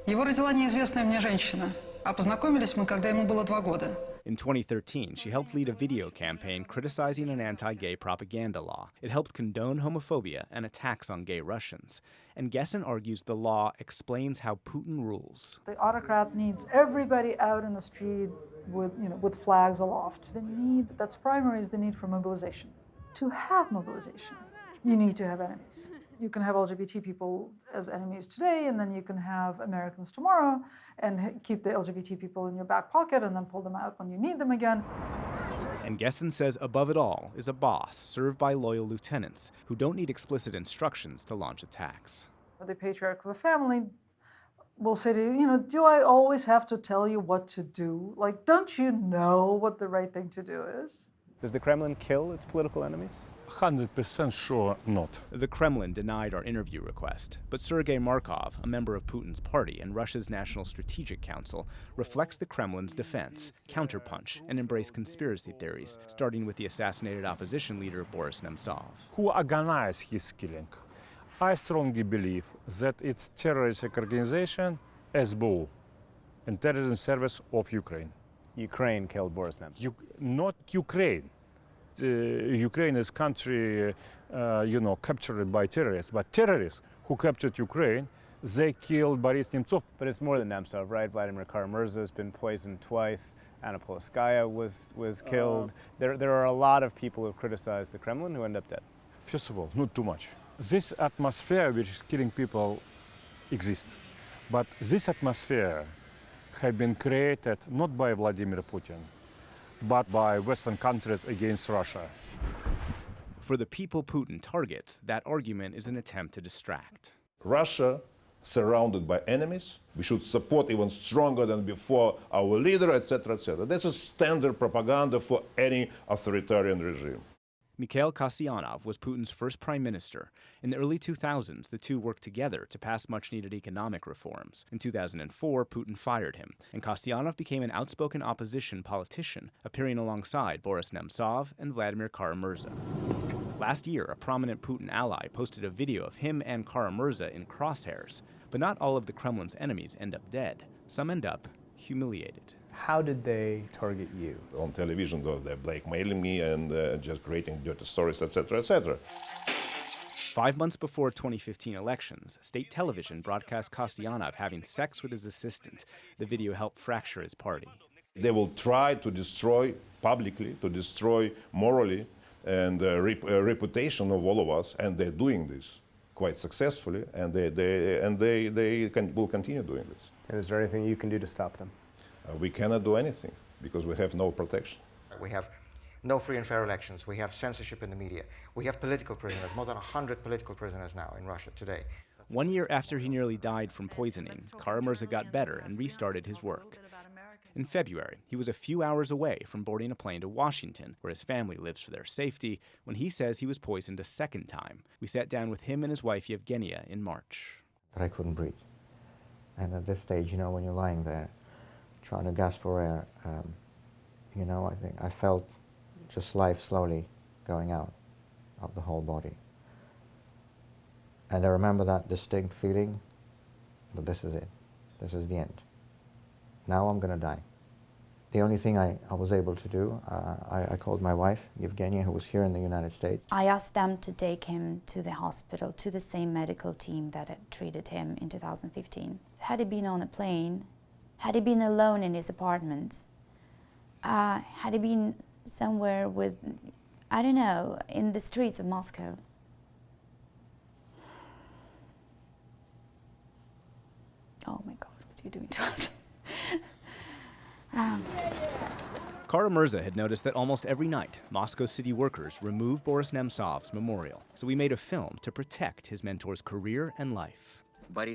Его родила неизвестная мне женщина. А познакомились мы, когда ему было 2 года. In 2013, she helped lead a video campaign criticizing an anti-gay propaganda law. It helped condone homophobia and attacks on gay Russians. And Gessen argues the law explains how Putin rules. The autocrat needs everybody out in the street with flags aloft. The need that's primary is the need for mobilization. To have mobilization, you need to have enemies. You can have LGBT people as enemies today, and then you can have Americans tomorrow, and keep the LGBT people in your back pocket and then pull them out when you need them again. And Gessen says above it all is a boss served by loyal lieutenants who don't need explicit instructions to launch attacks. The patriarch of a family will say to you, do I always have to tell you what to do? Like, don't you know what the right thing to do is? Does the Kremlin kill its political enemies? 100% sure not. The Kremlin denied our interview request, but Sergei Markov, a member of Putin's party and Russia's National Strategic Council, reflects the Kremlin's defense, counterpunch, and embrace conspiracy theories, starting with the assassinated opposition leader Boris Nemtsov. Who organized his killing? I strongly believe that it's terroristic organization, SBU, Intelligence Service of Ukraine. Ukraine killed Boris Nemtsov. Not Ukraine. Ukraine is country, captured by terrorists. But terrorists who captured Ukraine, they killed Boris Nemtsov. But it's more than Nemtsov, right? Vladimir Kara-Murza has been poisoned twice. Anna Politkovskaya was killed. There are a lot of people who criticize the Kremlin who end up dead. First of all, not too much. This atmosphere which is killing people exists. But this atmosphere has been created not by Vladimir Putin, but by Western countries against Russia. For the people Putin targets, that argument is an attempt to distract. Russia, surrounded by enemies, we should support even stronger than before our leader, etc., etc. That's a standard propaganda for any authoritarian regime. Mikhail Kasyanov was Putin's first prime minister. In the early 2000s, the two worked together to pass much-needed economic reforms. In 2004, Putin fired him, and Kasyanov became an outspoken opposition politician, appearing alongside Boris Nemtsov and Vladimir Kara-Murza. Last year, a prominent Putin ally posted a video of him and Kara-Murza in crosshairs. But not all of the Kremlin's enemies end up dead. Some end up humiliated. How did they target you? On television, they're blackmailing me and just creating dirty stories, etc., etc. 5 months before 2015 elections, state television broadcast Kasyanov having sex with his assistant. The video helped fracture his party. They will try to destroy publicly, to destroy morally and reputation of all of us, and they're doing this. quite successfully, and will continue doing this. And is there anything you can do to stop them? We cannot do anything because we have no protection. We have no free and fair elections. We have censorship in the media. We have political prisoners, more than 100 political prisoners now in Russia today. 1 year after he nearly died from poisoning, Kara-Murza got better and restarted his work. In February, he was a few hours away from boarding a plane to Washington, where his family lives for their safety, when he says he was poisoned a second time. We sat down with him and his wife Yevgenia in March. But I couldn't breathe. And at this stage, you know, when you're lying there, trying to gasp for air, you know, I think I felt just life slowly going out of the whole body. And I remember that distinct feeling that this is it. This is the end. Now I'm going to die. The only thing I was able to do, I called my wife, Yevgenia, who was here in the United States. I asked them to take him to the hospital, to the same medical team that had treated him in 2015. Had he been on a plane, had he been alone in his apartment, had he been somewhere with, I don't know, in the streets of Moscow. Oh my God, what are you doing to us? Kara-Murza had noticed that almost every night, Moscow city workers remove Boris Nemtsov's memorial. So we made a film to protect his mentor's career and life. That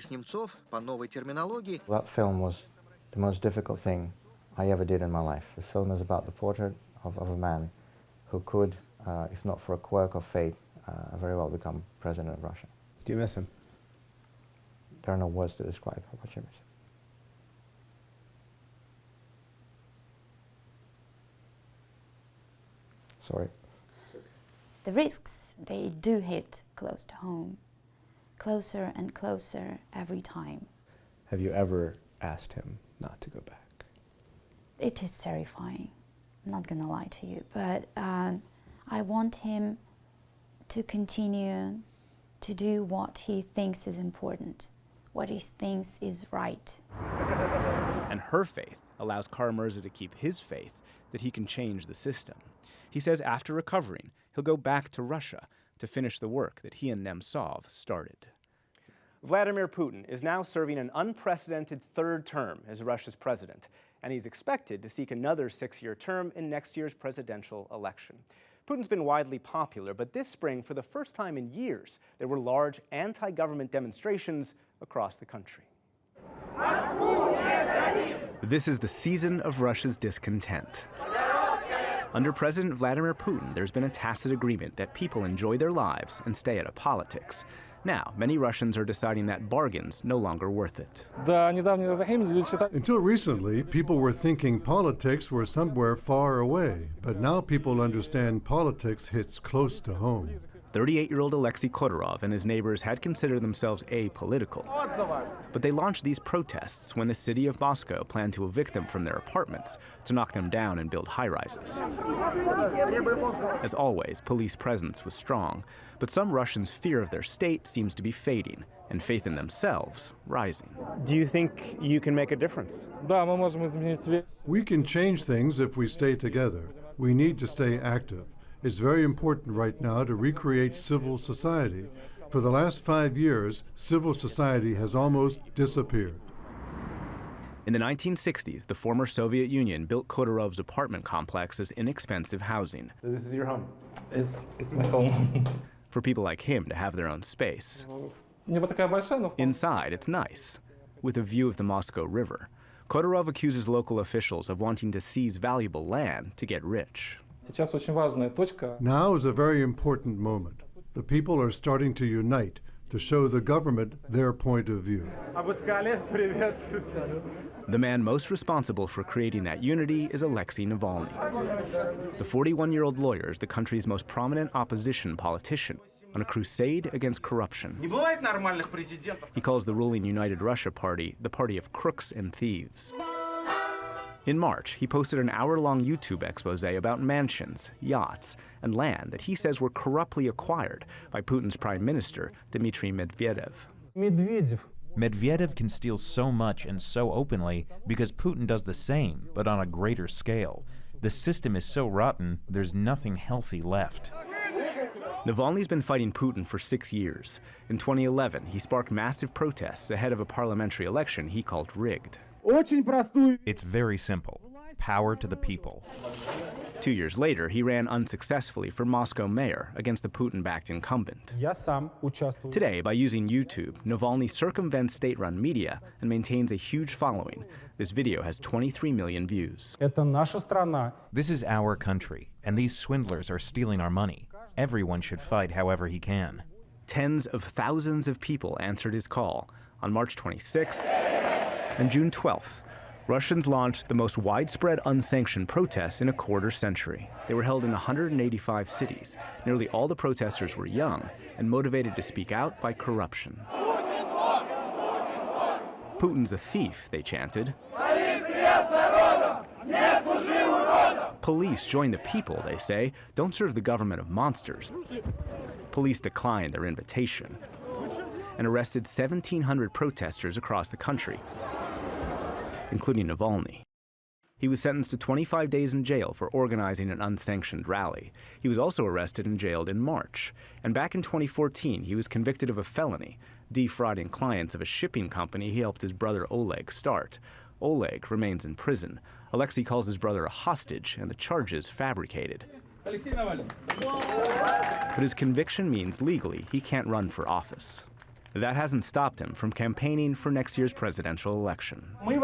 film was the most difficult thing I ever did in my life. This film is about the portrait of a man who could, if not for a quirk of fate, very well become president of Russia. Do you miss him? There are no words to describe how much I miss him. Sorry. The risks, they do hit close to home, closer and closer every time. Have you ever asked him not to go back? It is terrifying, I'm not gonna lie to you, but I want him to continue to do what he thinks is important, what he thinks is right. And her faith allows Kara-Murza to keep his faith that he can change the system. He says after recovering, he'll go back to Russia to finish the work that he and Nemtsov started. Vladimir Putin is now serving an unprecedented third term as Russia's president, and he's expected to seek another 6-year term in next year's presidential election. Putin's been widely popular, but this spring, for the first time in years, there were large anti-government demonstrations across the country. This is the season of Russia's discontent. Under President Vladimir Putin, there's been a tacit agreement that people enjoy their lives and stay out of politics. Now, many Russians are deciding that bargain's no longer worth it. Until recently, people were thinking politics were somewhere far away, but now people understand politics hits close to home. 38-year-old Alexei Khodorov and his neighbors had considered themselves apolitical. But they launched these protests when the city of Moscow planned to evict them from their apartments, to knock them down and build high-rises. As always, police presence was strong, but some Russians' fear of their state seems to be fading, and faith in themselves rising. Do you think you can make a difference? We can change things if we stay together. We need to stay active. It's very important right now to recreate civil society. For the last 5 years, civil society has almost disappeared. In the 1960s, the former Soviet Union built Khodorov's apartment complex as inexpensive housing. So this is your home? It's my home. For people like him to have their own space. Inside, it's nice, with a view of the Moscow River. Khodorov accuses local officials of wanting to seize valuable land to get rich. Now is a very important moment. The people are starting to unite to show the government their point of view. The man most responsible for creating that unity is Alexei Navalny. The 41-year-old lawyer is the country's most prominent opposition politician on a crusade against corruption. He calls the ruling United Russia Party the party of crooks and thieves. In March, he posted an hour-long YouTube expose about mansions, yachts, and land that he says were corruptly acquired by Putin's prime minister, Dmitry Medvedev. Medvedev can steal so much and so openly because Putin does the same, but on a greater scale. The system is so rotten, there's nothing healthy left. Navalny's been fighting Putin for 6 years. In 2011, he sparked massive protests ahead of a parliamentary election he called rigged. It's very simple. Power to the people. 2 years later, he ran unsuccessfully for Moscow mayor against the Putin-backed incumbent. Today, by using YouTube, Navalny circumvents state-run media and maintains a huge following. This video has 23 million views. This is our country, and these swindlers are stealing our money. Everyone should fight however he can. Tens of thousands of people answered his call. On March 26th and June 12th, Russians launched the most widespread unsanctioned protests in a quarter century. They were held in 185 cities. Nearly all the protesters were young and motivated to speak out by corruption. Putin's a thief, they chanted. Police join the people, they say. Don't serve the government of monsters. Police declined their invitation and arrested 1,700 protesters across the country, including Navalny. He was sentenced to 25 days in jail for organizing an unsanctioned rally. He was also arrested and jailed in March. And back in 2014, he was convicted of a felony, defrauding clients of a shipping company he helped his brother Oleg start. Oleg remains in prison. Alexei calls his brother a hostage, and the charges fabricated. But his conviction means legally he can't run for office. That hasn't stopped him from campaigning for next year's presidential election. We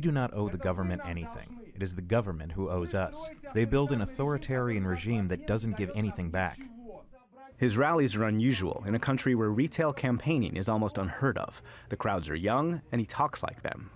do not owe the government anything. It is the government who owes us. They build an authoritarian regime that doesn't give anything back. His rallies are unusual in a country where retail campaigning is almost unheard of. The crowds are young, and he talks like them.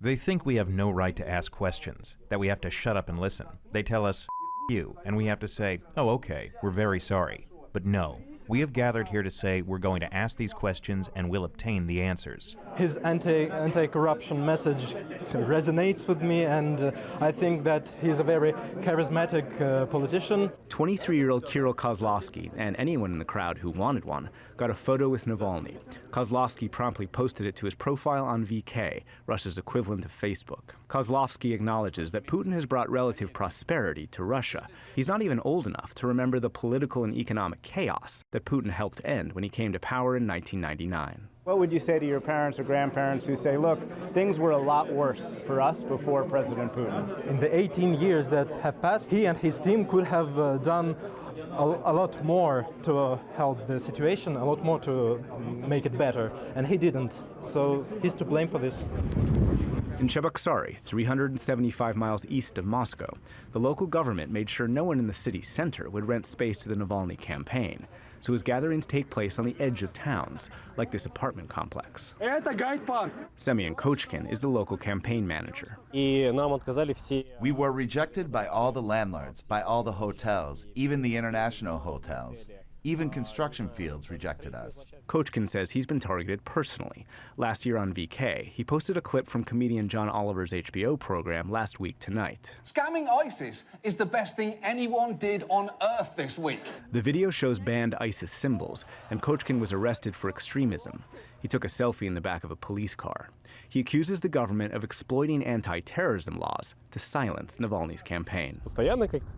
They think we have no right to ask questions, that we have to shut up and listen. They tell us, you, and we have to say, oh, okay, we're very sorry. But no. We have gathered here to say we're going to ask these questions and we'll obtain the answers. His anti-corruption message resonates with me, and I think that he's a very charismatic politician. 23-year-old Kirill Kozlovsky, and anyone in the crowd who wanted one, got a photo with Navalny. Kozlovsky promptly posted it to his profile on VK, Russia's equivalent of Facebook. Kozlovsky acknowledges that Putin has brought relative prosperity to Russia. He's not even old enough to remember the political and economic chaos that Putin helped end when he came to power in 1999. What would you say to your parents or grandparents who say, look, things were a lot worse for us before President Putin? In the 18 years that have passed, he and his team could have done a lot more to help the situation, a lot more to make it better, and he didn't. So he's to blame for this. In Cheboksary, 375 miles east of Moscow, the local government made sure no one in the city center would rent space to the Navalny campaign. So his gatherings take place on the edge of towns, like this apartment complex. Semyon Kochkin is the local campaign manager. We were rejected by all the landlords, by all the hotels, even the international hotels. Even construction fields rejected us. Kochkin says he's been targeted personally. Last year on VK, he posted a clip from comedian John Oliver's HBO program Last Week Tonight. Scamming ISIS is the best thing anyone did on Earth this week. The video shows banned ISIS symbols, and Kochkin was arrested for extremism. He took a selfie in the back of a police car. He accuses the government of exploiting anti-terrorism laws to silence Navalny's campaign.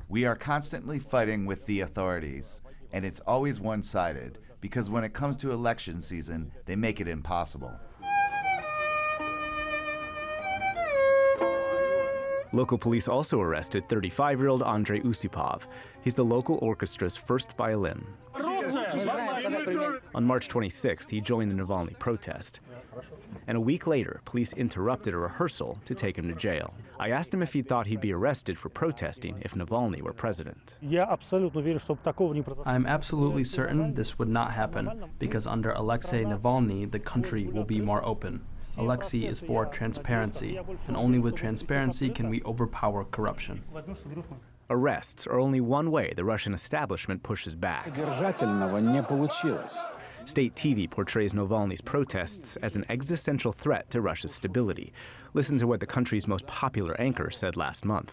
We are constantly fighting with the authorities. And it's always one-sided, because when it comes to election season, they make it impossible. Local police also arrested 35-year-old Andrei Usipov. He's the local orchestra's first violin. On March 26th, he joined the Navalny protest. And a week later, police interrupted a rehearsal to take him to jail. I asked him if he thought he'd be arrested for protesting if Navalny were president. I'm absolutely certain this would not happen, because under Alexei Navalny, the country will be more open. Alexei is for transparency, and only with transparency can we overpower corruption. Arrests are only one way the Russian establishment pushes back. State TV portrays Navalny's protests as an existential threat to Russia's stability. Listen to what the country's most popular anchor said last month.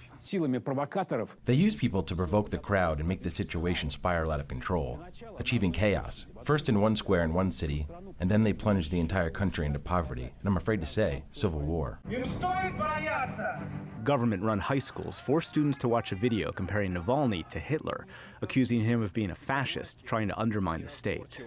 They use people to provoke the crowd and make the situation spiral out of control, achieving chaos, first in one square in one city, and then they plunge the entire country into poverty, and I'm afraid to say, civil war. Government-run high schools force students to watch a video comparing Navalny to Hitler, accusing him of being a fascist trying to undermine the state.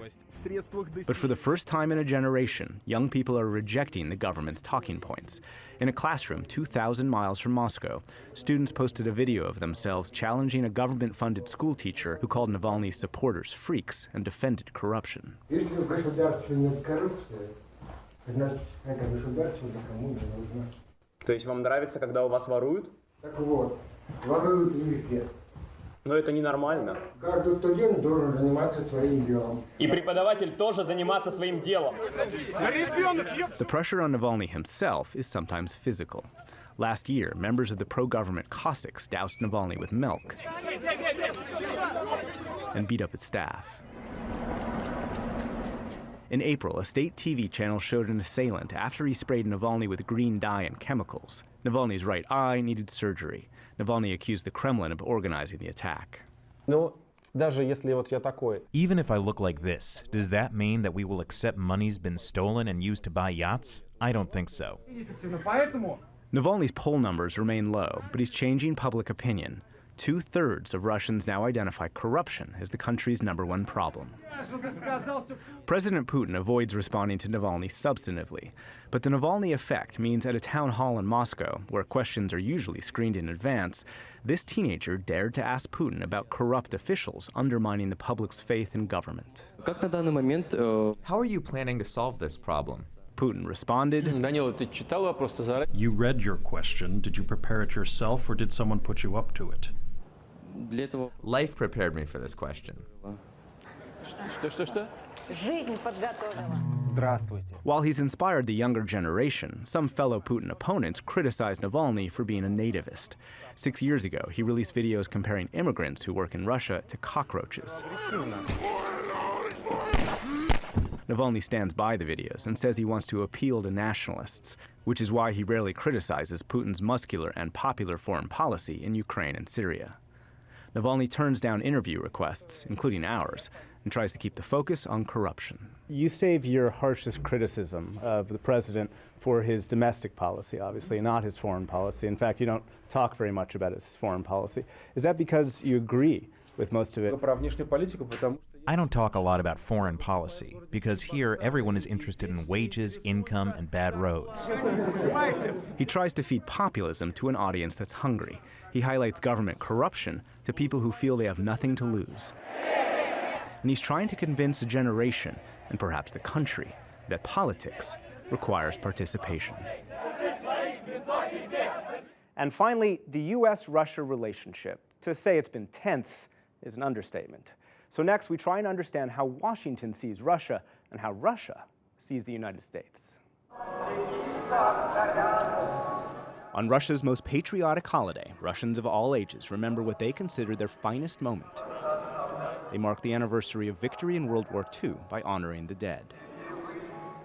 But for the first time in a generation, young people are rejecting the government's talking points. In a classroom 2,000 miles from Moscow, students posted a video of themselves challenging a government-funded school teacher who called Navalny's supporters freaks and defended corruption. То есть вам нравится, когда у вас воруют? Так вот, воруют везде. Но это ненормально. Каждый студент должен заниматься своим делом. И преподаватель тоже заниматься своим делом. The pressure on Navalny himself is sometimes physical. Last year, members of the pro-government Cossacks doused Navalny with milk and beat up his staff. In April, a state TV channel showed an assailant after he sprayed Navalny with green dye and chemicals. Navalny's right eye needed surgery. Navalny accused the Kremlin of organizing the attack. Even if I look like this, does that mean that we will accept money's been stolen and used to buy yachts? I don't think so. Navalny's poll numbers remain low, but he's changing public opinion. 2/3 of Russians now identify corruption as the country's #1 problem. President Putin avoids responding to Navalny substantively, but the Navalny effect means at a town hall in Moscow, where questions are usually screened in advance, this teenager dared to ask Putin about corrupt officials undermining the public's faith in government. How are you planning to solve this problem? Putin responded, You read your question. Did you prepare it yourself, or did someone put you up to it? Life prepared me for this question. While he's inspired the younger generation, some fellow Putin opponents criticize Navalny for being a nativist. 6 years ago, he released videos comparing immigrants who work in Russia to cockroaches. Navalny stands by the videos and says he wants to appeal to nationalists, which is why he rarely criticizes Putin's muscular and popular foreign policy in Ukraine and Syria. Navalny turns down interview requests, including ours, and tries to keep the focus on corruption. You save your harshest criticism of the president for his domestic policy, obviously, not his foreign policy. In fact, you don't talk very much about his foreign policy. Is that because you agree with most of it? I don't talk a lot about foreign policy, because here everyone is interested in wages, income, and bad roads. He tries to feed populism to an audience that's hungry. He highlights government corruption to people who feel they have nothing to lose. And he's trying to convince a generation, and perhaps the country, that politics requires participation. And finally, the U.S.-Russia relationship. To say it's been tense is an understatement. So next, we try and understand how Washington sees Russia and how Russia sees the United States. On Russia's most patriotic holiday, Russians of all ages remember what they consider their finest moment. They mark the anniversary of victory in World War II by honoring the dead.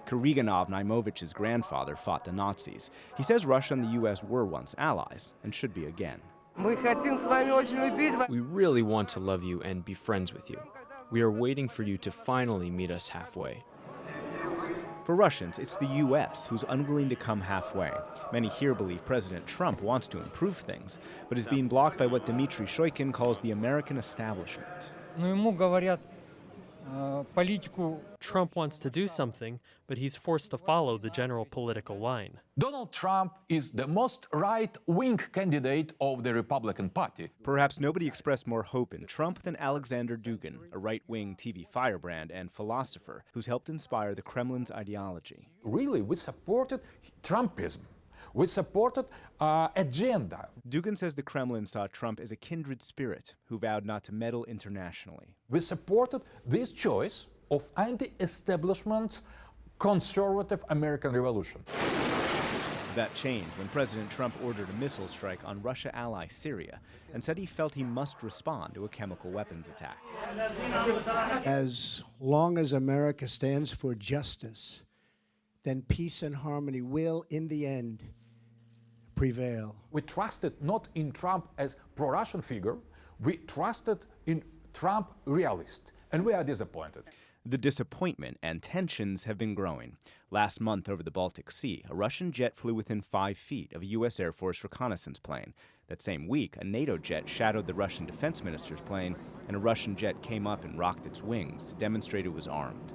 Kuriganov Naimovich's grandfather fought the Nazis. He says Russia and the U.S. were once allies and should be again. We really want to love you and be friends with you. We are waiting for you to finally meet us halfway. For Russians, it's the U.S. who's unwilling to come halfway. Many here believe President Trump wants to improve things, but is being blocked by what Dmitry Shoikin calls the American establishment. Trump wants to do something, but he's forced to follow the general political line. Donald Trump is the most right-wing candidate of the Republican Party. Perhaps nobody expressed more hope in Trump than Alexander Dugin, a right-wing TV firebrand and philosopher who's helped inspire the Kremlin's ideology. Really, we supported Trumpism. We supported agenda. Dugin says the Kremlin saw Trump as a kindred spirit who vowed not to meddle internationally. We supported this choice of anti-establishment conservative American revolution. That changed when President Trump ordered a missile strike on Russia ally Syria and said he felt he must respond to a chemical weapons attack. As long as America stands for justice, then peace and harmony will, in the end, prevail. We trusted not in Trump as pro-Russian figure, we trusted in Trump realist, and we are disappointed. The disappointment and tensions have been growing. Last month over the Baltic Sea, a Russian jet flew within 5 feet of a U.S. Air Force reconnaissance plane. That same week, a NATO jet shadowed the Russian defense minister's plane, and a Russian jet came up and rocked its wings to demonstrate it was armed.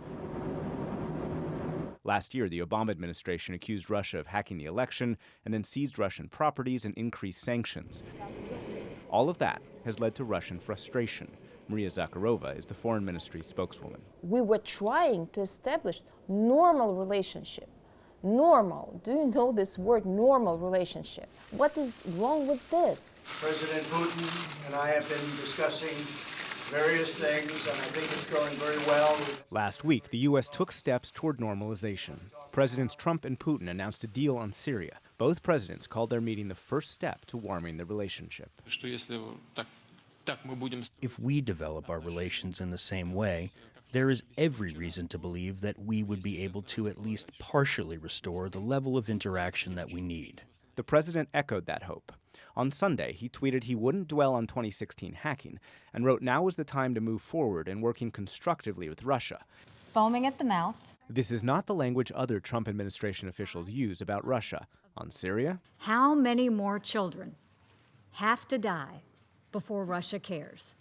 Last year, the Obama administration accused Russia of hacking the election and then seized Russian properties and increased sanctions. All of that has led to Russian frustration. Maria Zakharova is the foreign ministry spokeswoman. We were trying to establish normal relationship. Normal. Do you know this word, normal relationship? What is wrong with this? President Putin and I have been discussing various things, and I think it's going very well. Last week, the U.S. took steps toward normalization. Presidents Trump and Putin announced a deal on Syria. Both presidents called their meeting the first step to warming the relationship. If we develop our relations in the same way, there is every reason to believe that we would be able to at least partially restore the level of interaction that we need. The president echoed that hope. On Sunday, he tweeted he wouldn't dwell on 2016 hacking and wrote now is the time to move forward in working constructively with Russia. Foaming at the mouth. This is not the language other Trump administration officials use about Russia. On Syria, how many more children have to die before Russia cares?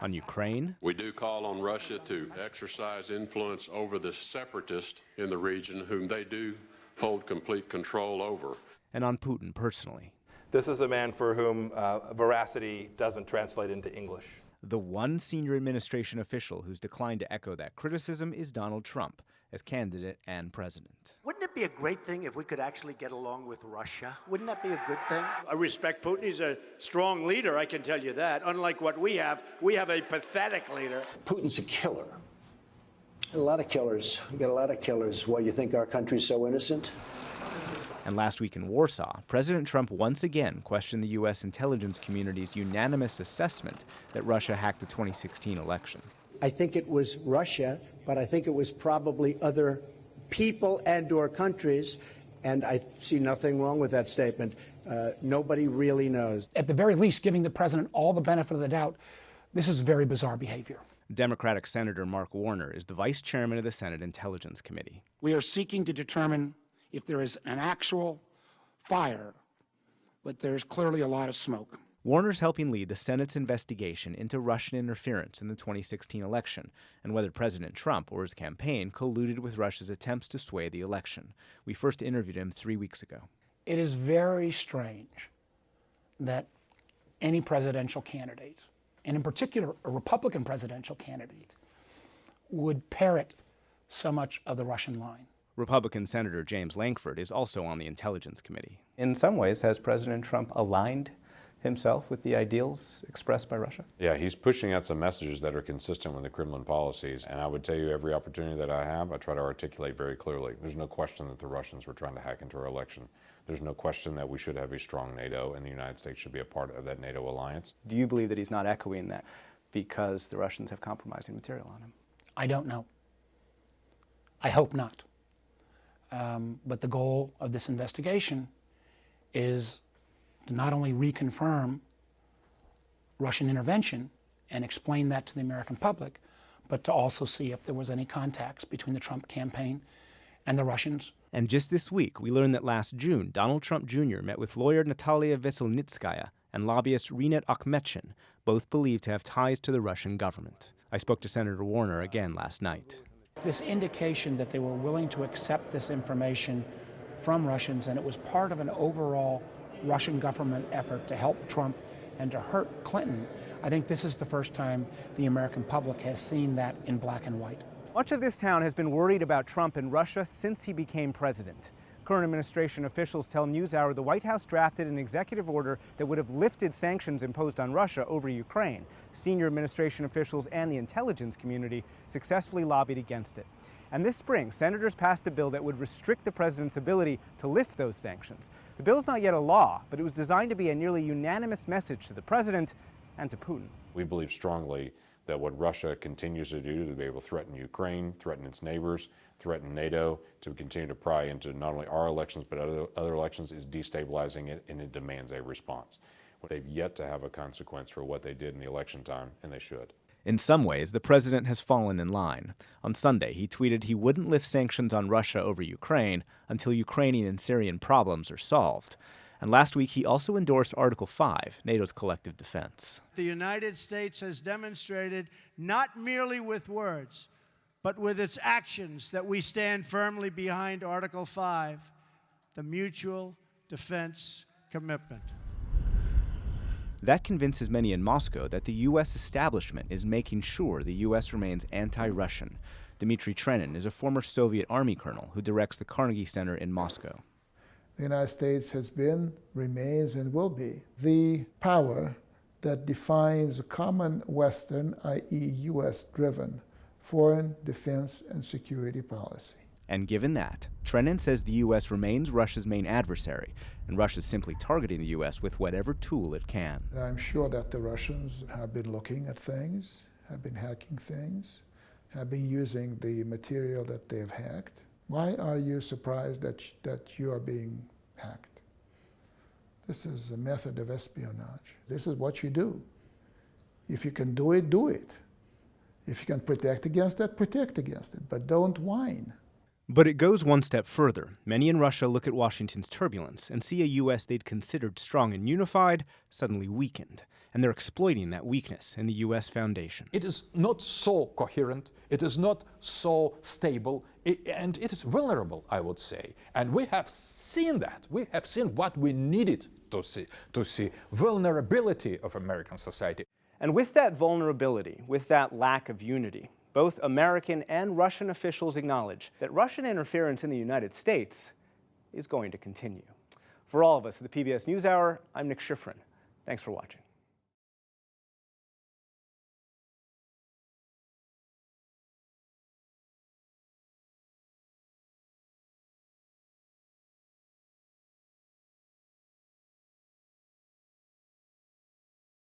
On Ukraine, we do call on Russia to exercise influence over the separatists in the region whom they do hold complete control over. And on Putin personally. This is a man for whom veracity doesn't translate into English. The one senior administration official who's declined to echo that criticism is Donald Trump as candidate and president. Wouldn't it be a great thing if we could actually get along with Russia? Wouldn't that be a good thing? I respect Putin. He's a strong leader, I can tell you that. Unlike what we have a pathetic leader. Putin's a killer. A lot of killers. We got a lot of killers. Why, you think our country's so innocent? And last week in Warsaw, President Trump once again questioned the U.S. intelligence community's unanimous assessment that Russia hacked the 2016 election. I think it was Russia, but I think it was probably other people and/or countries, and I see nothing wrong with that statement. Nobody really knows. At the very least, giving the president all the benefit of the doubt, this is very bizarre behavior. Democratic Senator Mark Warner is the vice chairman of the Senate Intelligence Committee. We are seeking to determine if there is an actual fire, but there's clearly a lot of smoke. Warner's helping lead the Senate's investigation into Russian interference in the 2016 election and whether President Trump or his campaign colluded with Russia's attempts to sway the election. We first interviewed him 3 weeks ago. It is very strange that any presidential candidate, and in particular a Republican presidential candidate, would parrot so much of the Russian line. Republican Senator James Lankford is also on the Intelligence Committee. In some ways, has President Trump aligned himself with the ideals expressed by Russia? Yeah, he's pushing out some messages that are consistent with the Kremlin policies. And I would tell you every opportunity that I have, I try to articulate very clearly. There's no question that the Russians were trying to hack into our election. There's no question that we should have a strong NATO and the United States should be a part of that NATO alliance. Do you believe that he's not echoing that because the Russians have compromising material on him? I don't know. I hope not. But the goal of this investigation is to not only reconfirm Russian intervention and explain that to the American public, but to also see if there was any contacts between the Trump campaign and the Russians. And just this week, we learned that last June, Donald Trump Jr. met with lawyer Natalia Veselnitskaya and lobbyist Rinat Akhmetshin, both believed to have ties to the Russian government. I spoke to Senator Warner again last night. This indication that they were willing to accept this information from Russians, and it was part of an overall Russian government effort to help Trump and to hurt Clinton. I think this is the first time the American public has seen that in black and white. Much of this town has been worried about Trump and Russia since he became president. Current administration officials tell NewsHour the White House drafted an executive order that would have lifted sanctions imposed on Russia over Ukraine. Senior administration officials and the intelligence community successfully lobbied against it. And this spring, senators passed a bill that would restrict the president's ability to lift those sanctions. The bill's not yet a law, but it was designed to be a nearly unanimous message to the president and to Putin. We believe strongly that what Russia continues to do to be able to threaten Ukraine, threaten its neighbors, threaten NATO, to continue to pry into not only our elections but other elections is destabilizing it, and it demands a response. They've yet to have a consequence for what they did in the election time, and they should. In some ways, the president has fallen in line. On Sunday, he tweeted he wouldn't lift sanctions on Russia over Ukraine until Ukrainian and Syrian problems are solved. And last week, he also endorsed Article 5, NATO's collective defense. The United States has demonstrated, not merely with words, but with its actions, that we stand firmly behind Article 5, the mutual defense commitment. That convinces many in Moscow that the U.S. establishment is making sure the U.S. remains anti-Russian. Dmitry Trenin is a former Soviet Army colonel who directs the Carnegie Center in Moscow. The United States has been, remains, and will be the power that defines a common Western, i.e. U.S.-driven, foreign, defense, and security policy. And given that, Trenin says the U.S. remains Russia's main adversary, and Russia's simply targeting the U.S. with whatever tool it can. I'm sure that the Russians have been looking at things, have been hacking things, have been using the material that they've hacked. Why are you surprised that you are being hacked? This is a method of espionage. This is what you do. If you can do it, do it. If you can protect against it, protect against it, but don't whine. But it goes one step further. Many in Russia look at Washington's turbulence and see a U.S. they'd considered strong and unified suddenly weakened. And they're exploiting that weakness in the U.S. foundation. It is not so coherent, it is not so stable, and it is vulnerable, I would say. And we have seen that. We have seen what we needed to see vulnerability of American society. And with that vulnerability, with that lack of unity, both American and Russian officials acknowledge that Russian interference in the United States is going to continue. For all of us at the PBS NewsHour, I'm Nick Schifrin. Thanks for watching.